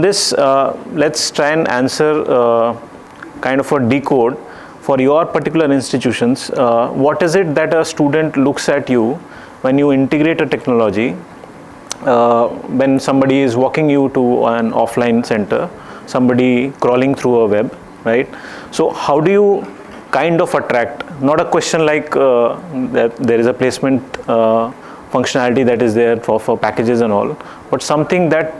This, let's try and answer kind of a decode for your particular institutions. What is it that a student looks at you when you integrate a technology? When somebody is walking you to an offline center, somebody crawling through a web, right? So how do you kind of attract, not a question like that there is a placement functionality that is there for packages and all, but something that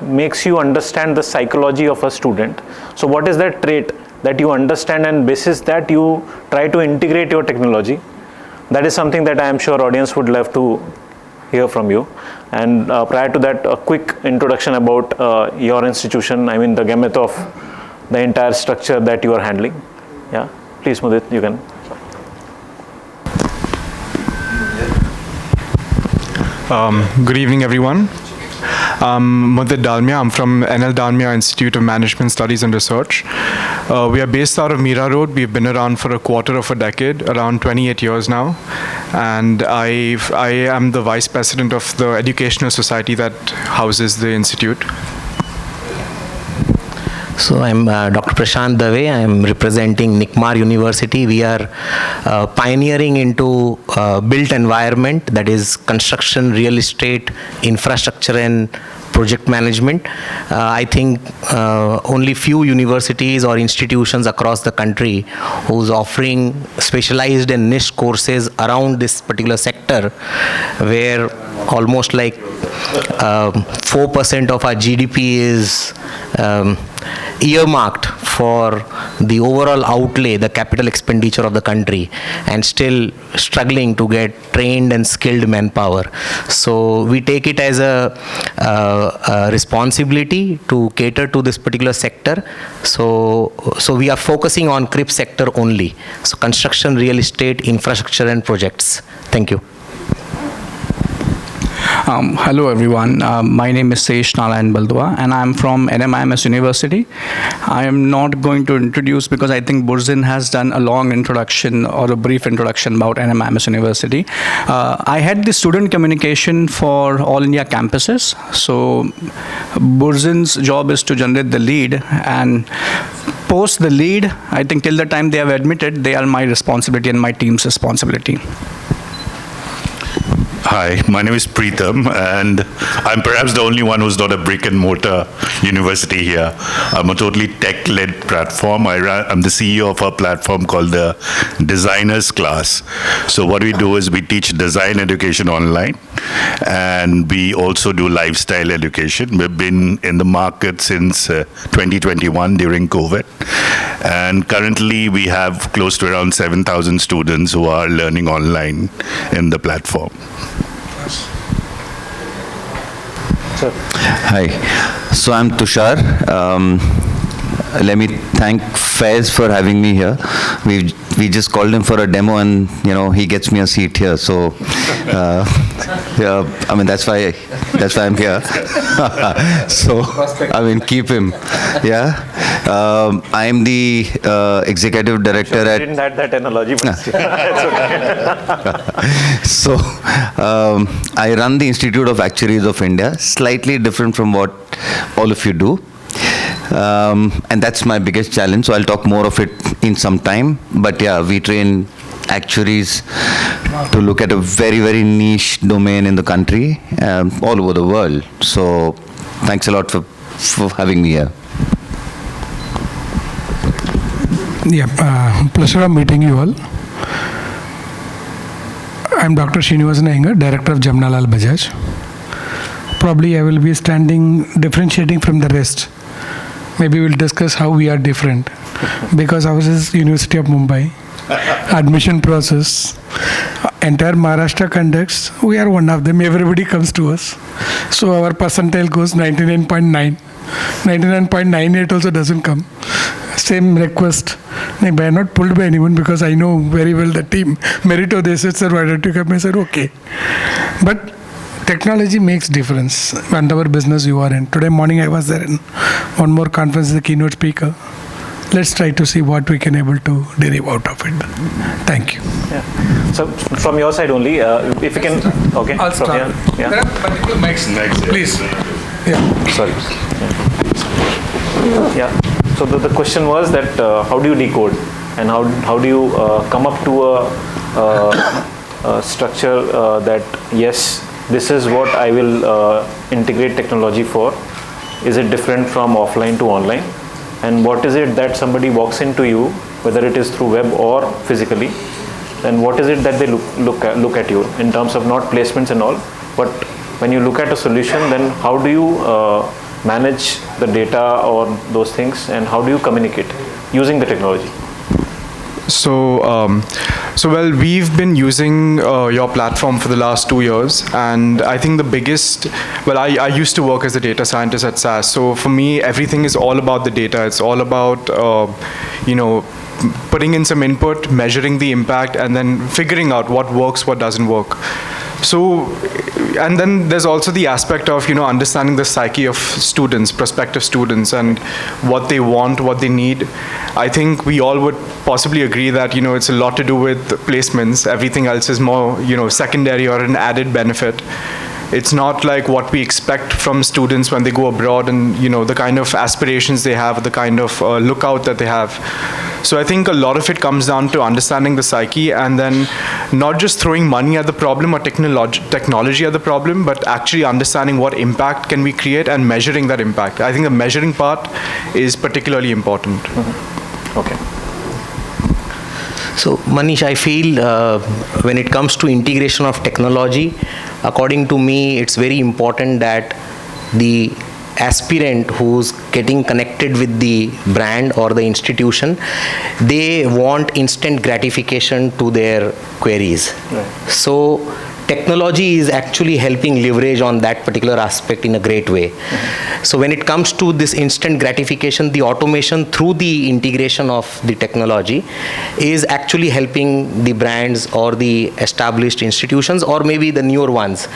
makes you understand the psychology of a student. So what is that trait that you understand, and basis that you try to integrate your technology? That is something that I am sure audience would love to hear from you. And prior to that, a quick introduction about your institution, I mean the gamut of the entire structure that you are handling. Yeah, please Mudit, you can. Good evening, everyone. I'm Mudit Dalmia. I'm from NL Dalmia Institute of Management Studies and Research. We are based out of Mira Road. We've been around for a quarter of a decade, around 28 years now. And I am the vice president of the educational society that houses the institute. So I'm Dr. Prashant Dave. I'm representing Nikmar University. We are pioneering into built environment, that is construction, real estate, infrastructure and project management. I think only few universities or institutions across the country who's offering specialized and niche courses around this particular sector, where almost like 4% of our GDP is earmarked for the overall outlay, the capital expenditure of the country, and still struggling to get trained and skilled manpower. So we take it as a responsibility to cater to this particular sector. So we are focusing on CRIP sector only. So construction, real estate, infrastructure and projects. Thank you. Hello everyone, my name is Sesh Narayan Baldua and I'm from NMIMS University. I am not going to introduce because I think Burzin has done a long introduction or a brief introduction about NMIMS University. I had the student communication for all India campuses. So Burzin's job is to generate the lead, and post the lead, I think till the time they have admitted, they are my responsibility and my team's responsibility. Hi, my name is Preetham, and I'm perhaps the only one who's not a brick and mortar university here. I'm a totally tech-led platform. I'm the CEO of a platform called the Designers Class. So what we do is we teach design education online, and we also do lifestyle education. We've been in the market since 2021 during COVID, and currently we have close to around 7,000 students who are learning online in the platform. Hi, so I'm Tushar. Let me thank Faiz for having me here. We just called him for a demo, and he gets me a seat here. So yeah, I mean that's why I'm here. So I mean keep him. Yeah, I'm the executive director at. I didn't have that analogy, but it's okay. So I run the Institute of Actuaries of India, slightly different from what all of you do. And that's my biggest challenge, so I'll talk more of it in some time. But yeah, we train actuaries to look at a very, very niche domain in the country, all over the world. So thanks a lot for having me here. Yeah, pleasure of meeting you all. I'm Dr. Srinivasan Iyengar, Director of Jamnalal Bajaj. Probably I will be differentiating from the rest. Maybe we'll discuss how we are different, because ours is University of Mumbai, admission process, entire Maharashtra conducts, we are one of them, everybody comes to us. So our percentile goes 99.9, 99.98 also doesn't come. Same request. I am not pulled by anyone because I know very well the team. Meritto, they said, sir, why don't you come? I said, okay. But technology makes difference. Whatever business you are in. Today morning I was there in one more conference, the keynote speaker. Let's try to see what we can able to derive out of it. Thank you. Yeah. So from your side only, if you can, okay. I'll start. Yeah. There are particular mics. Please. Yeah. Sorry. Yeah. Yeah. So the question was that how do you decode and how do you come up to a structure that yes, this is what I will integrate technology for. Is it different from offline to online? And what is it that somebody walks into you, whether it is through web or physically, and what is it that they look at you in terms of not placements and all, but when you look at a solution, then how do you manage the data or those things, and how do you communicate using the technology? So, well, we've been using your platform for the last 2 years, and I think the biggest, well, I used to work as a data scientist at SaaS, so for me, everything is all about the data. It's all about, putting in some input, measuring the impact, and then figuring out what works, what doesn't work. So, and then there's also the aspect of, understanding the psyche of students, prospective students, and what they want, what they need. I think we all would possibly agree that, it's a lot to do with placements. Everything else is more, secondary or an added benefit. It's not like what we expect from students when they go abroad and, the kind of aspirations they have, the kind of lookout that they have. So I think a lot of it comes down to understanding the psyche and then not just throwing money at the problem or technology at the problem, but actually understanding what impact can we create and measuring that impact. I think the measuring part is particularly important. Mm-hmm. Okay. So Manish, I feel when it comes to integration of technology, according to me, it's very important that the aspirant who's getting connected with the brand or the institution, they want instant gratification to their queries. Right. So technology is actually helping leverage on that particular aspect in a great way. Mm-hmm. So when it comes to this instant gratification, the automation through the integration of the technology is actually helping the brands or the established institutions or maybe the newer ones.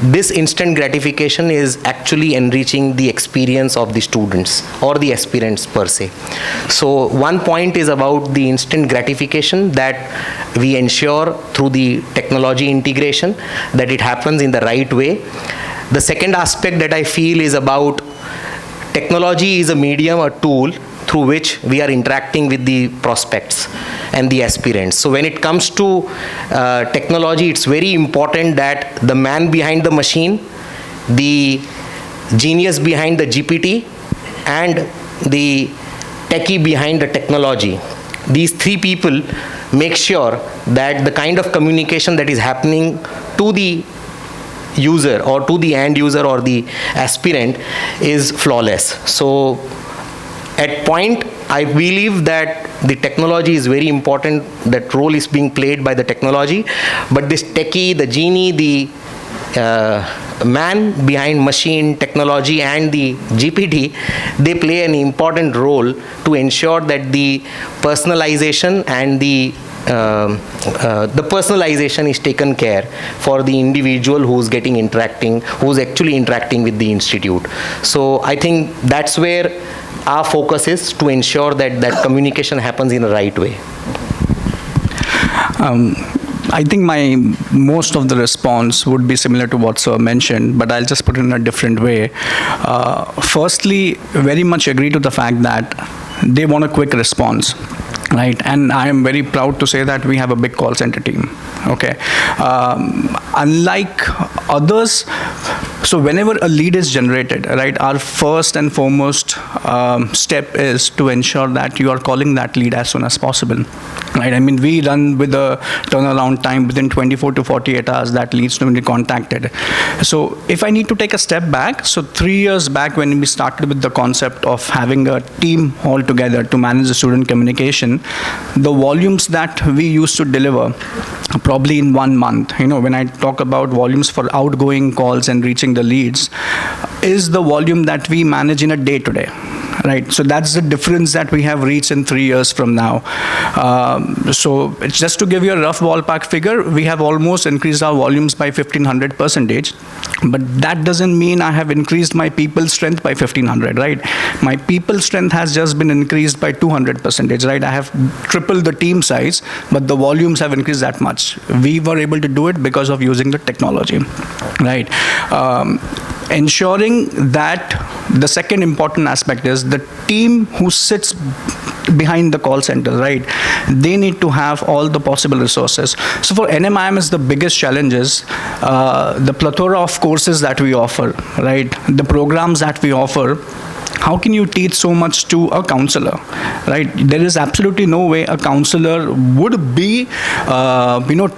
This instant gratification is actually enriching the experience of the students or the aspirants per se. So one point is about the instant gratification that we ensure through the technology integration that it happens in the right way. The second aspect that I feel is about technology is a medium, a tool through which we are interacting with the prospects and the aspirants. So when it comes to technology, it's very important that the man behind the machine, the genius behind the GPT, and the techie behind the technology, these three people make sure that the kind of communication that is happening to the user or to the end user or the aspirant is flawless. So at point, I believe that the technology is very important, that role is being played by the technology, but this techie, the genie, the man behind machine technology and the GPT, they play an important role to ensure that the personalization and the personalization is taken care for the individual who's actually interacting with the institute. So I think that's where our focus is, to ensure that that communication happens in the right way. I think most of the response would be similar to what Sir mentioned, but I'll just put it in a different way. Firstly, very much agree to the fact that they want a quick response. Right, and I am very proud to say that we have a big call center team. Okay, unlike others, so whenever a lead is generated, right, our first and foremost step is to ensure that you are calling that lead as soon as possible. Right, I mean, we run with a turnaround time within 24 to 48 hours that leads to be contacted. So if I need to take a step back, so 3 years back when we started with the concept of having a team all together to manage the student communication, the volumes that we used to deliver probably in 1 month, when I talk about volumes for outgoing calls and reaching the leads, is the volume that we manage in a day today. Right, so that's the difference that we have reached in 3 years from now. So it's just to give you a rough ballpark figure, we have almost increased our volumes by 1500%, but that doesn't mean I have increased my people strength by 1500, right? My people strength has just been increased by 200%, right? I have tripled the team size, but the volumes have increased that much. We were able to do it because of using the technology, right? ensuring that the second important aspect is the team who sits behind the call center, right? They need to have all the possible resources. So for NMIMS, the biggest challenge is the plethora of courses that we offer, right? The programs that we offer. How can you teach so much to a counselor, right? There is absolutely no way a counselor would be,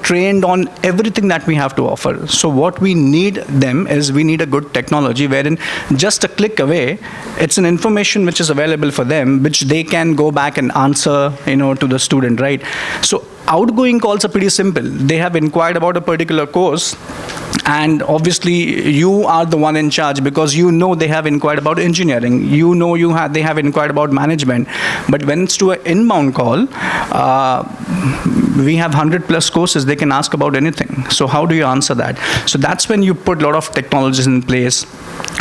trained on everything that we have to offer. So what we need them is we need a good technology wherein just a click away, it's an information which is available for them, which they can go back and answer, to the student, right? So outgoing calls are pretty simple. They have inquired about a particular course, and obviously you are the one in charge because they have inquired about engineering. They have inquired about management. But when it's to an inbound call, we have 100+ courses. They can ask about anything. So how do you answer that? So that's when you put a lot of technologies in place.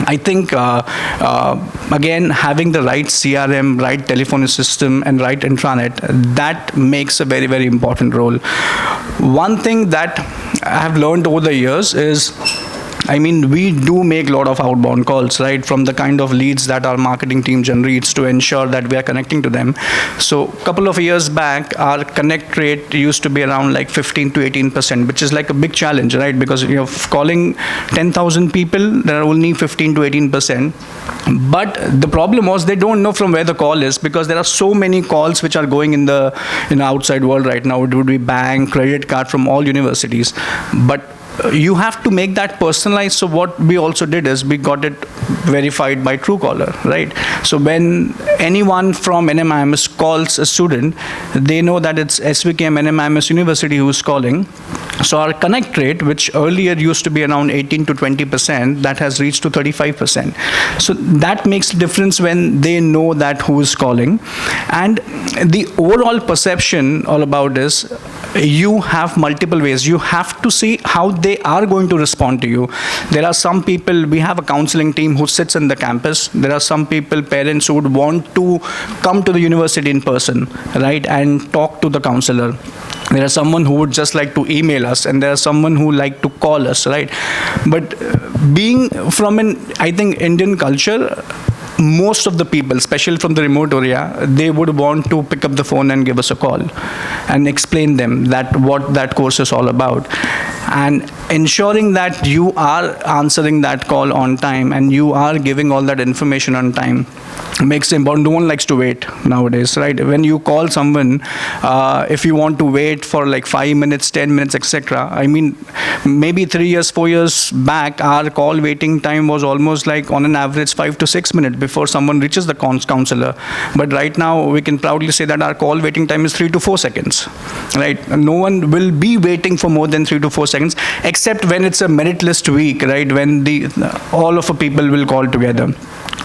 I think, again, having the right CRM, right telephony system, and right intranet, that makes a very, very important role. One thing that I have learned over the years is, we do make a lot of outbound calls, right, from the kind of leads that our marketing team generates to ensure that we are connecting to them. So a couple of years back, our connect rate used to be around like 15 to 18%, which is like a big challenge, right? Because calling 10,000 people, there are only 15 to 18%. But the problem was they don't know from where the call is, because there are so many calls which are going in the outside world right now. It would be bank, credit card from all universities. But you have to make that personalized. So what we also did is we got it verified by Truecaller, right? So when anyone from NMIMS calls a student, they know that it's SVKM NMIMS University who's calling. So our connect rate, which earlier used to be around 18 to 20%, that has reached to 35%. So that makes a difference when they know that who is calling. And the overall perception all about is, you have multiple ways. You have to see how they are going to respond to you. There are some people, we have a counseling team who sits in the campus. There are some people, parents, who would want to come to the university in person, right, and talk to the counselor. There are someone who would just like to email us, and there are someone who like to call us, right? But being from Indian culture, most of the people, especially from the remote area, they would want to pick up the phone and give us a call and explain them what that course is all about. And ensuring that you are answering that call on time and you are giving all that information on time makes it important. No one likes to wait nowadays, right? When you call someone, if you want to wait for like 5 minutes, 10 minutes, etc. Maybe 3 years, 4 years back, our call waiting time was almost like on an average 5 to 6 minutes before someone reaches the counselor. But right now, we can proudly say that our call waiting time is 3 to 4 seconds, right? No one will be waiting for more than 3 to 4 seconds, except when it's a merit list week, right? When all of the people will call together.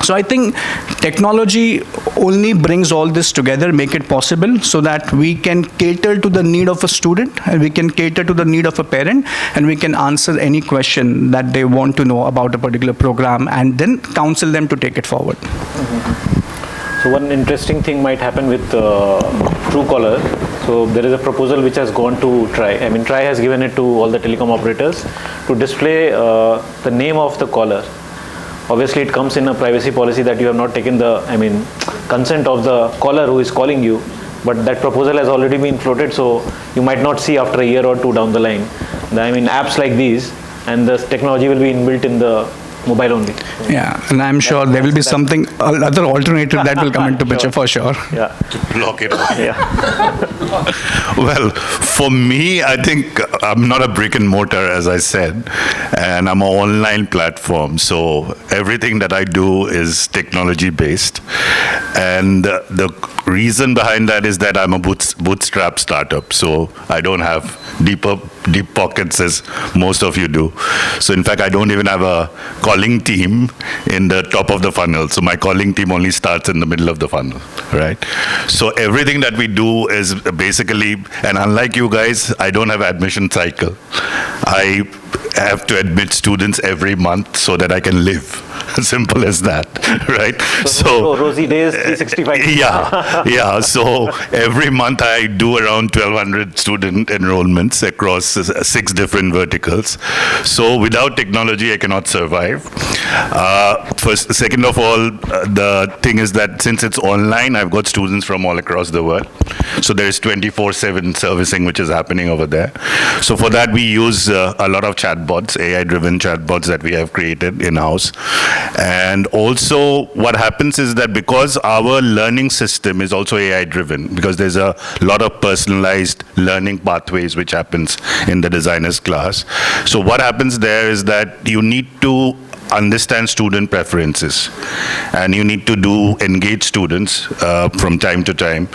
So I think technology only brings all this together, make it possible so that we can cater to the need of a student, and we can cater to the need of a parent, and we can answer any question that they want to know about a particular program, and then counsel them to take it forward. Mm-hmm. So one interesting thing might happen with Truecaller. So there is a proposal which has gone to TRAI. TRAI has given it to all the telecom operators to display the name of the caller. Obviously, it comes in a privacy policy that you have not taken the, consent of the caller who is calling you. But that proposal has already been floated, so you might not see after a year or two down the line. Apps like these, and the technology will be inbuilt in the mobile only. Yeah, and I'm sure there will be something, other alternative that will come into picture for sure. Yeah. Block it. Yeah. Well, for me, I think I'm not a brick and mortar, as I said, and I'm an online platform. So everything that I do is technology based. And the reason behind that is that I'm a bootstrap startup. So I don't have deep pockets as most of you do. So in fact, I don't even have a calling team in the top of the funnel. So my calling team only starts in the middle of the funnel, right? So everything that we do is basically, and unlike you guys, I don't have admission cycle. I have to admit students every month so that I can live. Simple as that, right? So Rosy Days 365. Yeah. So every month I do around 1,200 student enrollments across 6 different verticals. So without technology, I cannot survive. First, second of all, the thing is that since it's online, I've got students from all across the world. So there is 24/7 servicing which is happening over there. So for that, we use a lot of chatbots, AI-driven chatbots that we have created in-house. And also what happens is that because our learning system is also AI-driven, because there's a lot of personalized learning pathways which happens in the designer's class. So what happens there is that you need to understand student preferences, and you need to engage students from time to time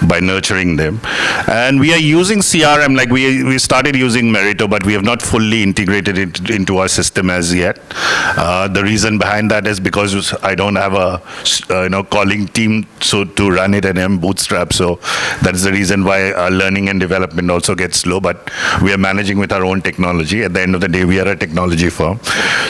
by nurturing them. And we are using CRM, like we started using Meritto, but we have not fully integrated it into our system as yet. The reason behind that is because I don't have a calling team to run it, and I'm bootstrap, so that's the reason why our learning and development also gets slow. But we are managing with our own technology. At the end of the day, we are a technology firm.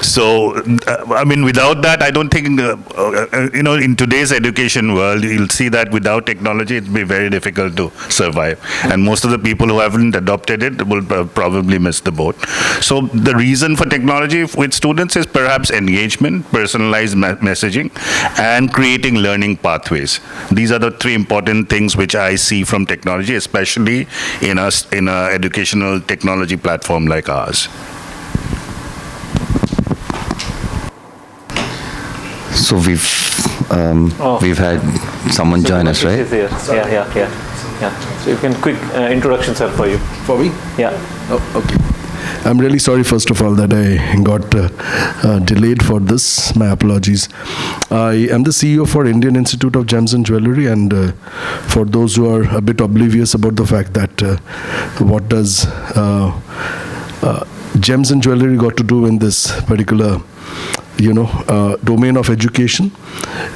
So without that, I don't think, in today's education world, you'll see that without technology, it'll be very difficult to survive. And most of the people who haven't adopted it will probably miss the boat. So the reason for technology with students is perhaps engagement, personalized messaging, and creating learning pathways. These are the 3 important things which I see from technology, especially in an educational technology platform like ours. So we've had someone join us, right? Yeah. So you can quick introduction, sir, for you. For me? Yeah. Oh, okay. I'm really sorry, first of all, that I got delayed for this. My apologies. I am the CEO for Indian Institute of Gems and Jewelry, and for those who are a bit oblivious about the fact that what does gems and jewelry got to do in this particular domain of education.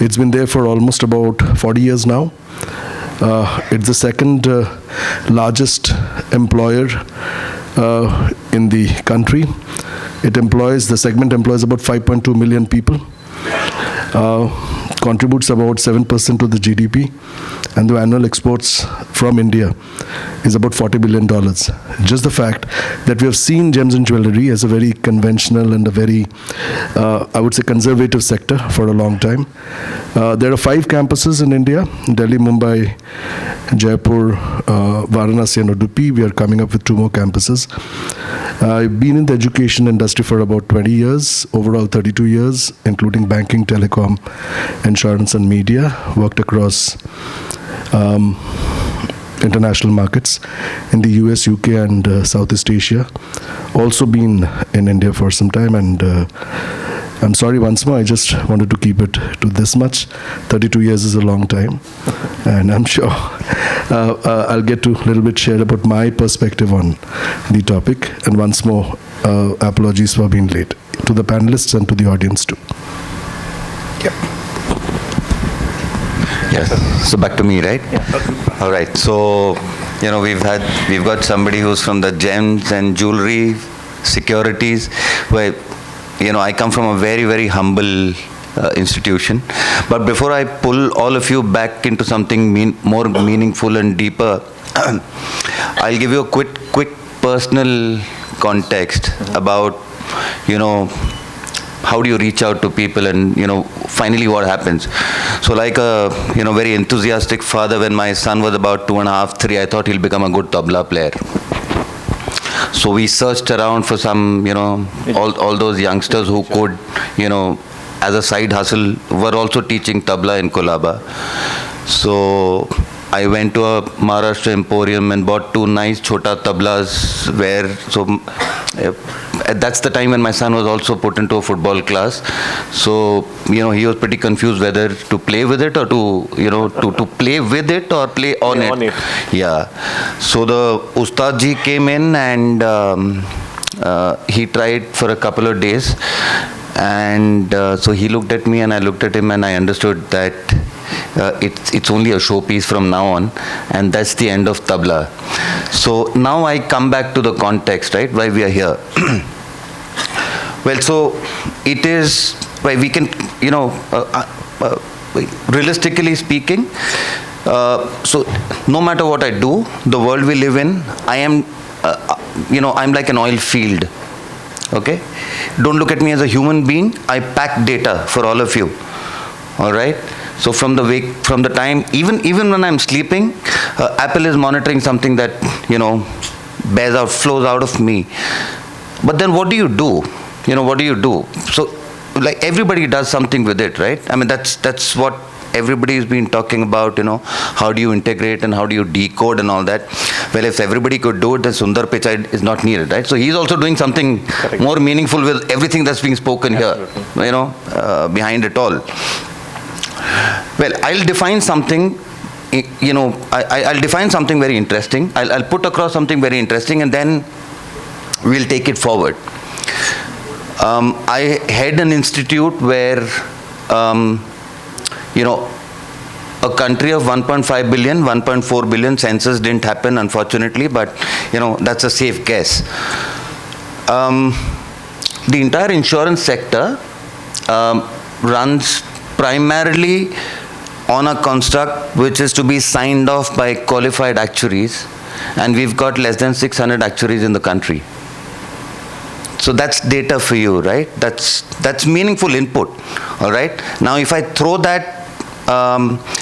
It's been there for almost about 40 years now. It's the second largest employer in the country. The segment employs about 5.2 million people, contributes about 7% to the GDP, and the annual exports from India is about $40 billion. Just the fact that we have seen gems and jewelry as a very conventional and a very, I would say, conservative sector for a long time. There are 5 campuses in India: Delhi, Mumbai, Jaipur, Varanasi, and Udupi. We are coming up with 2 more campuses. I've been in the education industry for about 20 years, overall 32 years, including banking, telecom, insurance, and media. Worked across international markets in the US, UK, and Southeast Asia. Also been in India for some time, and I'm sorry once more, I just wanted to keep it to this much. 32 years is a long time, and I'm sure I'll get to a little bit share about my perspective on the topic. And once more, apologies for being late to the panelists and to the audience too. Yes. So back to me, right? Yeah. All right. So, we've got somebody who's from the gems and jewelry, securities, where, I come from a very, very humble institution. But before I pull all of you back into something more meaningful and deeper, I'll give you a quick personal context about, how do you reach out to people, and finally what happens. So like a very enthusiastic father, when my son was about 2.5, 3, I thought he'll become a good tabla player. So we searched around for some all those youngsters who could as a side hustle were also teaching tabla in Kolaba. So I went to a Maharashtra Emporium and bought 2 nice chota tablas that's the time when my son was also put into a football class. So, he was pretty confused whether to play with it or to play with it or play on it. Yeah. So the Ustad ji came in, and he tried for a couple of days. And so he looked at me and I looked at him, and I understood that it's only a showpiece from now on, and that's the end of tabla. So now I come back to the context, right, why we are here. Well, so it is where we can, realistically speaking, so no matter what I do, the world we live in, I am, I'm like an oil field. Okay? Don't look at me as a human being. I pack data for all of you. All right? So from the time, even when I'm sleeping, Apple is monitoring something that, flows out of me. But then what do you do? What do you do? So, like, everybody does something with it, right? I mean, that's what everybody's been talking about, how do you integrate and how do you decode and all that. Well, if everybody could do it, then Sundar Pichai is not needed, right? So he's also doing something more meaningful with everything that's being spoken here, behind it all. Well, I'll define something, I'll define something very interesting. I'll put across something very interesting, and then we'll take it forward. I head an institute where, a country of 1.5 billion, 1.4 billion, census didn't happen, unfortunately, but, that's a safe guess. The entire insurance sector runs primarily on a construct which is to be signed off by qualified actuaries, and we've got less than 600 actuaries in the country. So that's data for you, right? That's meaningful input, all right? Now, if I throw that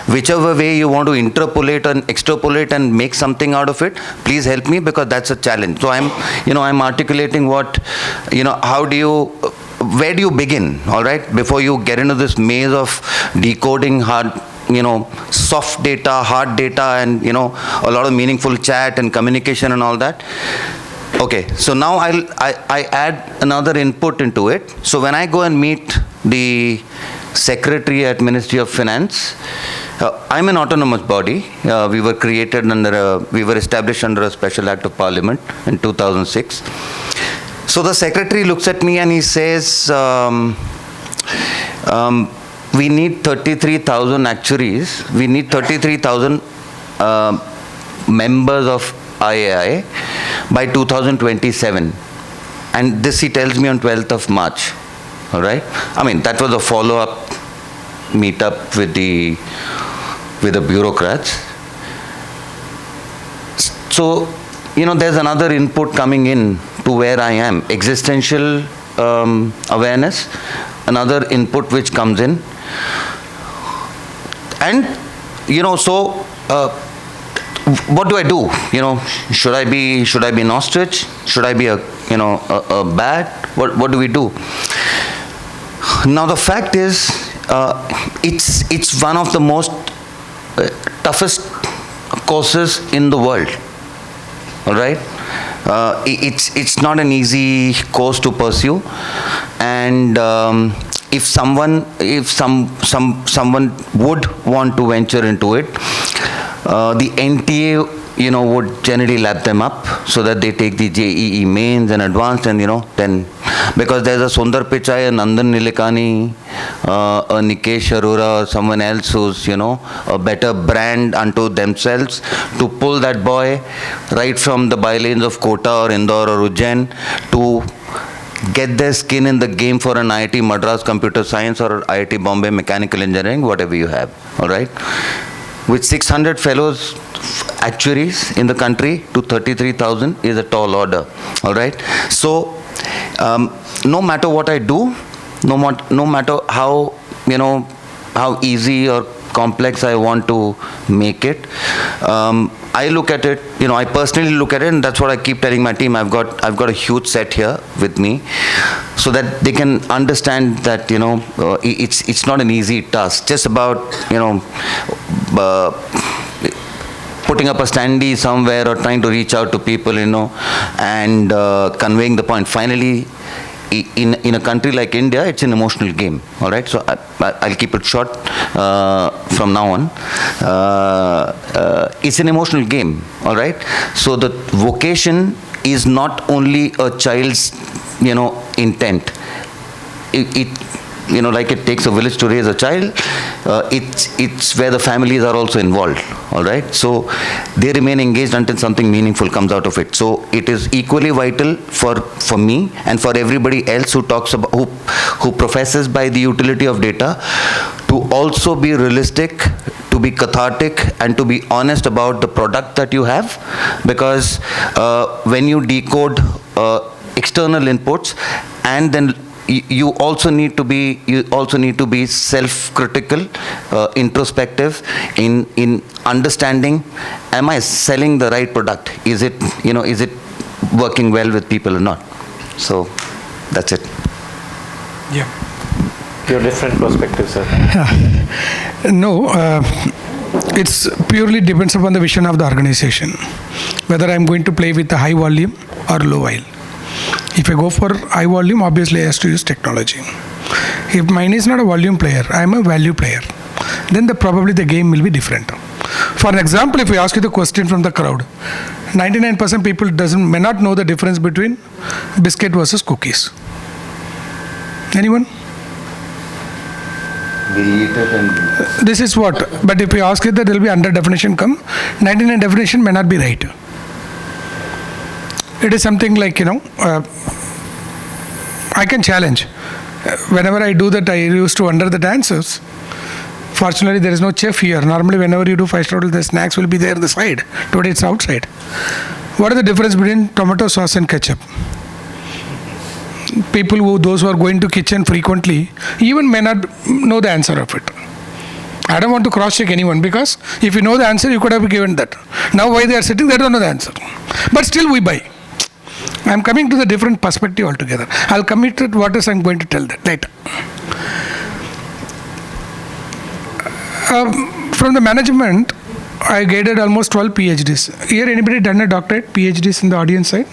whichever way you want to interpolate and extrapolate and make something out of it, please help me, because that's a challenge. So I'm articulating what, how do you, where do you begin, all right? Before you get into this maze of decoding hard, soft data, hard data, and, a lot of meaningful chat and communication and all that. Okay, so now I add another input into it. So when I go and meet the secretary at Ministry of Finance, I'm an autonomous body. We were established under a special act of parliament in 2006. So the secretary looks at me and he says, we need 33,000 actuaries. We need 33,000 members of IAI by 2027. And this he tells me on 12th of March. All right? I mean, that was a follow-up meet-up with the bureaucrats. So, there's another input coming in to where I am. Existential awareness, another input which comes in. And, what do I do? Should I be an ostrich? Should I be a bat? What do we do? Now the fact is, it's one of the most toughest courses in the world. All right, it's not an easy course to pursue, and if someone would want to venture into it, the NTA, would generally lap them up so that they take the JEE mains and advanced, and then, because there's a Sundar Pichai, a Nandan Nilekani, a Nikesh Arora, or someone else who's, a better brand unto themselves to pull that boy right from the bylanes of Kota or Indore or Ujjain to get their skin in the game for an IIT Madras Computer Science or IIT Bombay Mechanical Engineering, whatever you have, all right? With 600 fellows, actuaries in the country, to 33,000 is a tall order, all right? So, no matter what I do, no matter how, how easy or complex I want to make it, I look at it, I personally look at it, and that's what I keep telling my team. I've got a huge set here with me, so that they can understand that, it's not an easy task. Just about, putting up a standee somewhere or trying to reach out to people, and conveying the point. Finally, in a country like India, it's an emotional game, all right? So I'll keep it short from now on. It's an emotional game, all right? So the vocation is not only a child's, intent. like it takes a village to raise a child, it's where the families are also involved, all right? So they remain engaged until something meaningful comes out of it. So it is equally vital for me and for everybody else who talks about, who professes by the utility of data, to also be realistic, to be cathartic, and to be honest about the product that you have, because when you decode external inputs, and then you also need to be self-critical, introspective in understanding, am I selling the right product? Is it working well with people or not? So that's it. Yeah. Your different perspectives, sir. No, it's purely depends upon the vision of the organization, whether I'm going to play with a high volume or low volume. If I go for high volume, obviously I have to use technology. If mine is not a volume player, I'm a value player, then probably the game will be different. For an example, if I ask you the question from the crowd, 99% people may not know the difference between biscuit versus cookies. Anyone? We eat it and... This is what, but if you ask it, that there will be 100 definition come, 99 definition may not be right. It is something like, I can challenge. Whenever I do that, I used to wonder the answers. Fortunately, there is no chef here. Normally, whenever you do 5-star hotel, the snacks will be there on the side. Today, it's outside. What is the difference between tomato sauce and ketchup? Those who are going to kitchen frequently, even may not know the answer of it. I don't want to cross-check anyone, because if you know the answer, you could have given that. Now, why they are sitting, they don't know the answer. But still, we buy. I'm coming to the different perspective altogether. I'll commit to what is I'm going to tell that later. From the management, I guided almost 12 PhDs. Here, anybody done a doctorate, PhDs in the audience side?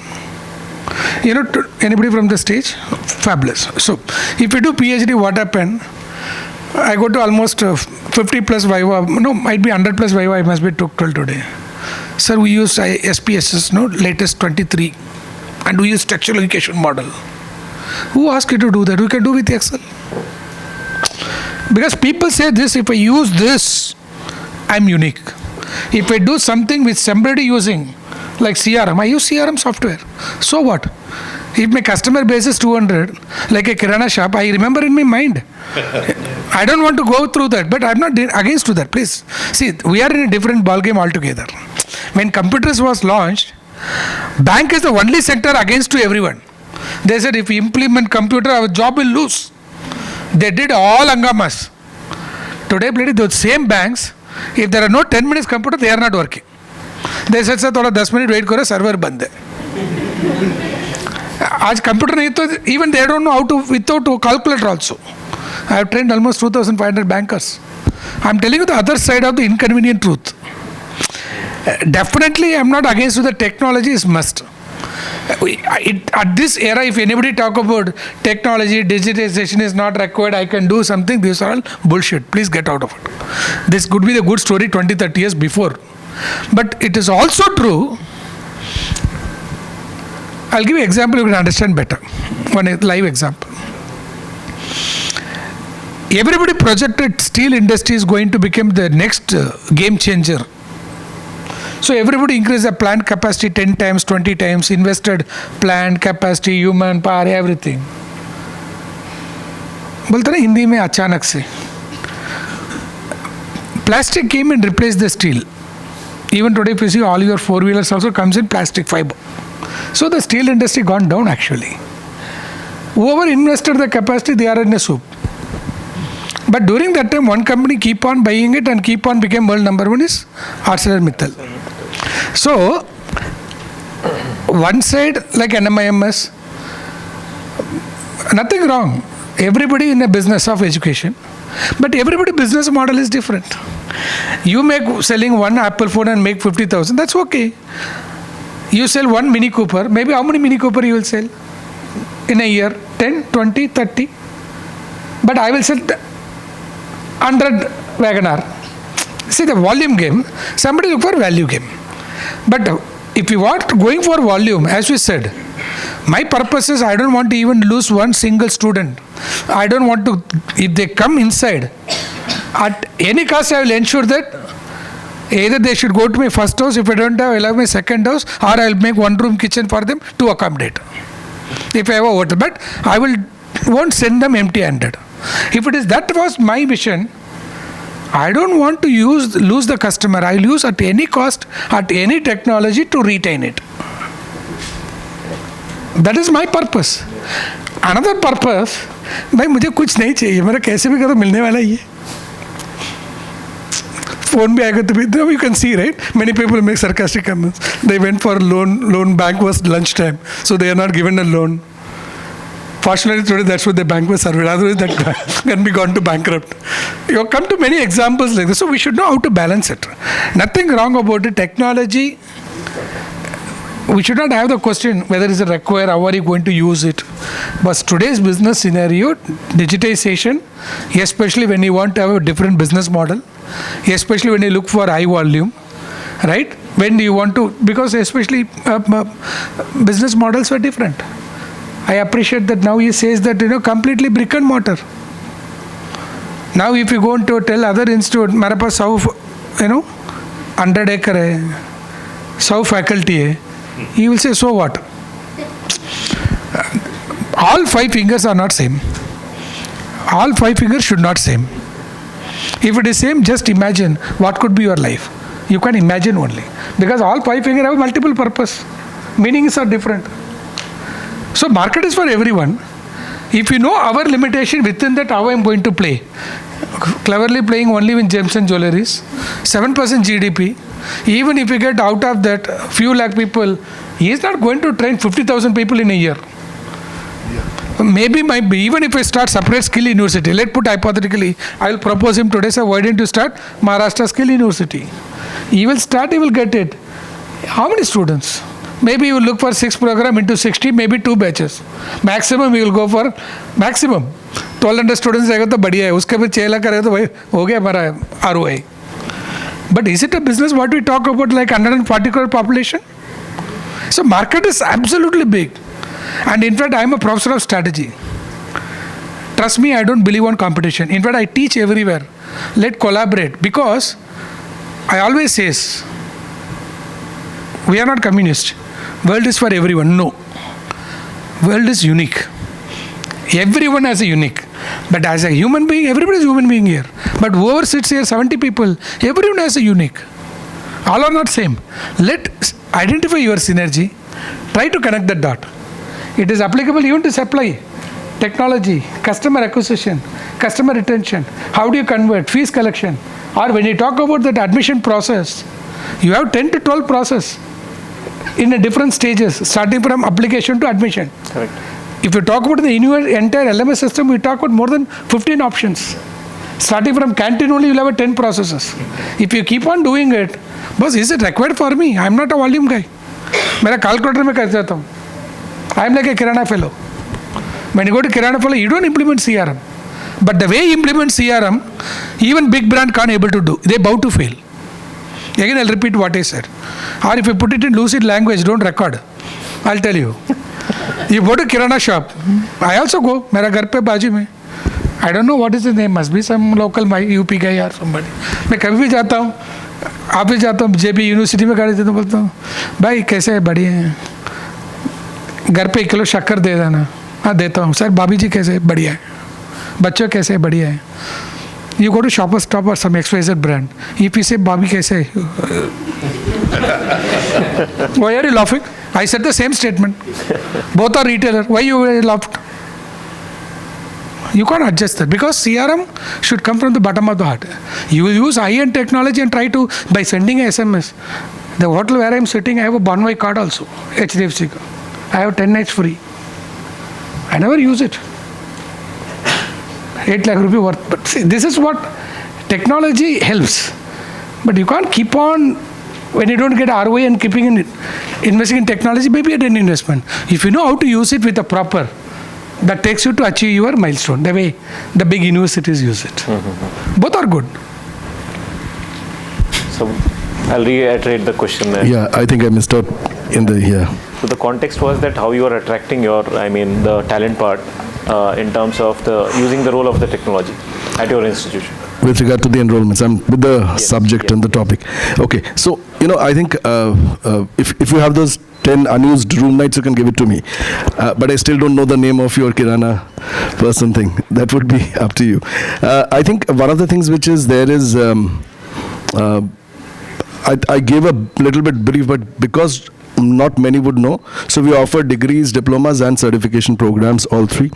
Anybody from the stage? Fabulous. So, if you do PhD, what happened? I go to almost 50 plus Viva, might be 100 plus Viva, I must be took 12 today. Sir, we use SPSS, latest 23, and we use textual education model. Who asked you to do that? We can do with Excel. Because people say this, if I use this, I'm unique. If I do something with somebody using, like CRM, I use CRM software. So what? If my customer base is 200, like a Kirana shop, I remember in my mind. I don't want to go through that, but I'm not against to that, please. See, we are in a different ballgame altogether. When computers was launched, bank is the only sector against to everyone. They said, if we implement computer, our job will lose. They did all angamas. Today, those same banks, if there are no 10 minutes computer, they are not working. They said, sir, 10 minutes wait karo, server band hai. Aaj computer nahi to, even they don't know how to, without a calculator also. I have trained almost 2,500 bankers. I'm telling you the other side of the inconvenient truth. Definitely, I'm not against the technology is must. At this era, if anybody talk about technology, digitization is not required, I can do something, these are all bullshit. Please get out of it. This could be the good story 20, 30 years before. But it is also true. I'll give you an example you can understand better. One live example. Everybody projected steel industry is going to become the next game changer. So everybody increased the plant capacity 10 times, 20 times, invested plant capacity, human power, everything. बोलते ना हिंदी में अचानक से plastic came and replaced the steel. Even today, if you see all your four-wheelers also comes in plastic fiber. So the steel industry gone down actually. Whoever invested the capacity, they are in a soup. But during that time, one company keep on buying it and keep on became world number one is ArcelorMittal. So, one side like NMIMS, nothing wrong. Everybody in a business of education, but everybody business model is different. You make selling one Apple phone and make 50,000, that's okay. You sell one Mini Cooper, maybe how many Mini Cooper you will sell in a year? 10, 20, 30. But I will sell 100 WagonR. See the volume game, somebody look for value game. But if you want going for volume, as we said, my purpose is I don't want to even lose one single student. I don't want to, if they come inside, at any cost I will ensure that either they should go to my first house, if I don't have, I'll have my second house, or I'll make one room kitchen for them to accommodate. If I have a hotel, but I won't send them empty-handed. If it is, that was my vision, I don't want to lose the customer. I'll use at any cost, at any technology to retain it. That is my purpose. Another purpose, भाई मुझे कुछ नहीं चाहिए, मेरा कैसे भी करो मिलने वाला ही है. Phone भी आएगा तो भी, you can see, right? Many people make sarcastic comments. They went for loan bank was lunchtime, so they are not given a loan. Fortunately today that's what the bank was served. Otherwise that can be gone to bankrupt. You come to many examples like this. So we should know how to balance it. Nothing wrong about the technology. We should not have the question whether it's required, how are you going to use it. But today's business scenario, digitization, especially when you want to have a different business model, especially when you look for high volume, right? When you want to, because especially business models were different. I appreciate that now he says that, completely brick and mortar. Now if you go to tell other institute, मेरे पास 100 acre है, 100 faculty है, he will say, so what? All 5 fingers are not same. All 5 fingers should not same. If it is same, just imagine what could be your life. You can imagine only. Because all 5 fingers have multiple purpose. Meanings are different. So market is for everyone. If you know our limitation within that, how I am going to play. Cleverly playing only with gems and jewelries, 7% GDP. Even if you get out of that few lakh people, he is not going to train 50,000 people in a year. Maybe might be, even if I start separate skill university, let's put hypothetically, I will propose him today, sir, why didn't you start Maharashtra Skill University? He will start, he will get it. How many students? Maybe you will look for 6 program into 60, maybe 2 batches. Maximum you will go for maximum. 1200 students रहेगा तो बढ़िया है. उसके बाद 6 लाख करेगा तो भाई हो गया हमारा ROI. But is it a business what we talk about like 140 crore population? So market is absolutely big. And in fact, I am a professor of strategy. Trust me, I don't believe on competition. In fact, I teach everywhere. Let's collaborate, because I always say, we are not communist. World is for everyone. No. World is unique. Everyone has a unique. But as a human being, everybody is a human being here. But whoever sits here, 70 people, everyone has a unique. All are not same. Let identify your synergy. Try to connect the dot. It is applicable even to supply, technology, customer acquisition, customer retention. How do you convert? Fees collection. Or when you talk about that admission process, you have 10 to 12 process in a different stages, starting from application to admission. Correct. If you talk about the entire LMS system, we talk about more than 15 options. Starting from canteen only, you'll have 10 processes. If you keep on doing it, boss, is it required for me? I'm not a volume guy. मेरा calculator में कर जाता हूँ. I'm like a Kirana fellow. When you go to Kirana fellow, you don't implement CRM. But the way you implement CRM, even big brand can't able to do. They bow to fail. Again, I'll repeat what I said. Or if you put it in lucid language, don't record. I'll tell you. You go to Kirana shop. I also go. मेरा घर पे बाजू में. I don't know what is his name. Must be some local UP guy or somebody. मैं कभी भी जाता हूँ. आप भी जाता हूँ. JB यूनिवर्सिटी में गाड़ी देता बोलता हूँ. भाई कैसे है? बढ़िया है. घर पे 1 किलो शक्कर दे देना. हाँ देता हूँ. सर भाभी जी कैसे है? बढ़िया है. बच्चों कैसे है? बढ़िया है. You go to Shoppers Stop or some XYZ brand. If you say भाभी कैसे है? Why are you laughing? I said the same statement. Both are retailer. Why you laughed? You can't adjust that, because CRM should come from the bottom of the heart. You will use high-end technology and try to, by sending a SMS. The hotel where I am sitting, I have a Bonvoy card also, HDFC. I have 10 nights free. I never use it. 8 lakh rupee worth. But see, this is what technology helps. But you can't keep on, when you don't get ROI and keeping in investing in technology, maybe at an investment. If you know how to use it with a proper, that takes you to achieve your milestone, the way the big universities use it. Mm-hmm. Both are good. So I'll reiterate the question there. Yeah, I think I missed out in the, So the context was that how you are attracting your, the talent part. in terms of using the role of the technology at your institution? With regard to the enrollments, I'm with the subject and the topic. Okay, so, I think if you have those 10 unused room nights, you can give it to me. But I still don't know the name of your Kirana person thing. That would be up to you. I think one of the things which is there is, I gave a little bit brief, but because not many would know, so we offer degrees, diplomas and certification programs, all three.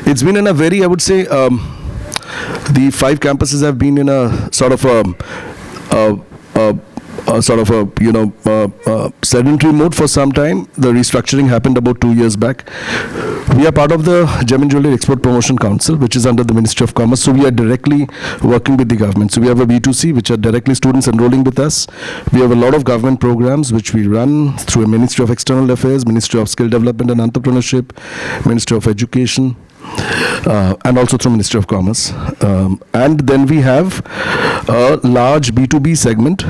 It's been in a very, I would say, the 5 campuses have been in a sort of sedentary mode for some time. The restructuring happened about 2 years back. We are part of the Gem and Jewelry Export Promotion Council, which is under the Ministry of Commerce. So we are directly working with the government. So we have a B2C, which are directly students enrolling with us. We have a lot of government programs which we run through a Ministry of External Affairs, Ministry of Skill Development and Entrepreneurship, Ministry of Education, and also through Ministry of Commerce. And then we have a large B2B segment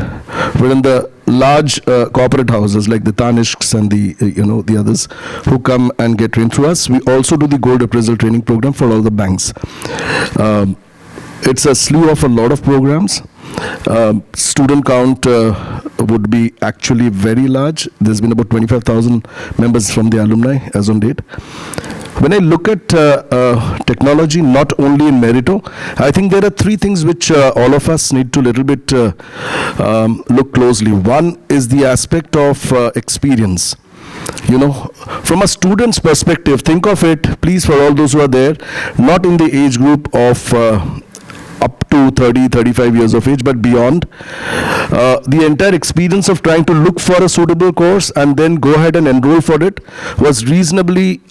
wherein the large corporate houses like the Tanishqs and the others who come and get trained through us. We also do the gold appraisal training program for all the banks. It's a slew of a lot of programs. Student count would be actually very large. There's been about 25,000 members from the alumni as on date. When I look at technology, not only in Meritto, I think there are 3 things which all of us need to little bit look closely. One is the aspect of experience. From a student's perspective, think of it, please, for all those who are there, not in the age group of up to 30, 35 years of age, but beyond. The entire experience of trying to look for a suitable course and then go ahead and enroll for it was reasonably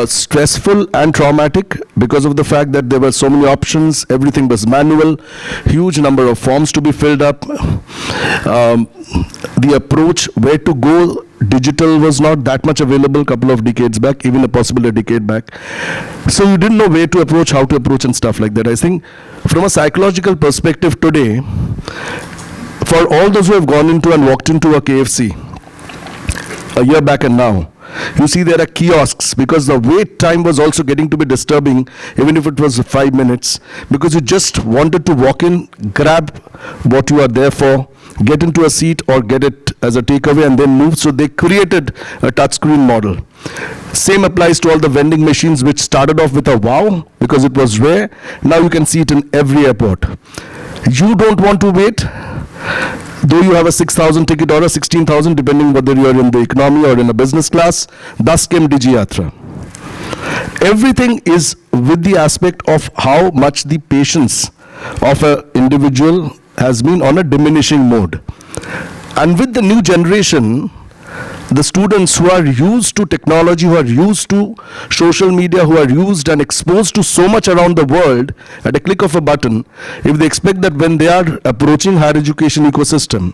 stressful and traumatic because of the fact that there were so many options, everything was manual, huge number of forms to be filled up. The approach where to go digital was not that much available a couple of decades back, even possibly a decade back. So you didn't know where to approach, how to approach and stuff like that. I think from a psychological perspective today, for all those who have gone into and walked into a KFC a year back and now, you see there are kiosks because the wait time was also getting to be disturbing, even if it was 5 minutes, because you just wanted to walk in, grab what you are there for, get into a seat or get it as a takeaway and then move. So they created a touchscreen model. Same applies to all the vending machines, which started off with a wow because it was rare. Now you can see it in every airport. You don't want to wait. Though you have a 6,000 ticket or a 16,000, depending whether you are in the economy or in a business class, thus came Digiyatra. Everything is with the aspect of how much the patience of an individual has been on a diminishing mode. And with the new generation, the students who are used to technology, who are used to social media, who are used and exposed to so much around the world at a click of a button, if they expect that when they are approaching higher education ecosystem,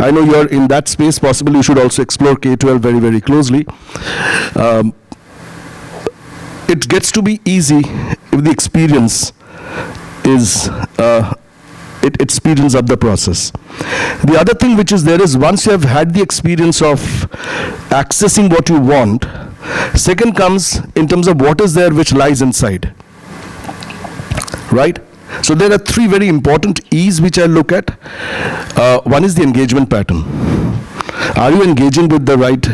I know you are in that space, possibly you should also explore K-12 very, very closely. It gets to be easy if the experience is it speeds up the process. The other thing which is there is, once you have had the experience of accessing what you want, second comes in terms of what is there which lies inside, right? So there are 3 very important E's which I look at. One is the engagement pattern. Are you engaging with the right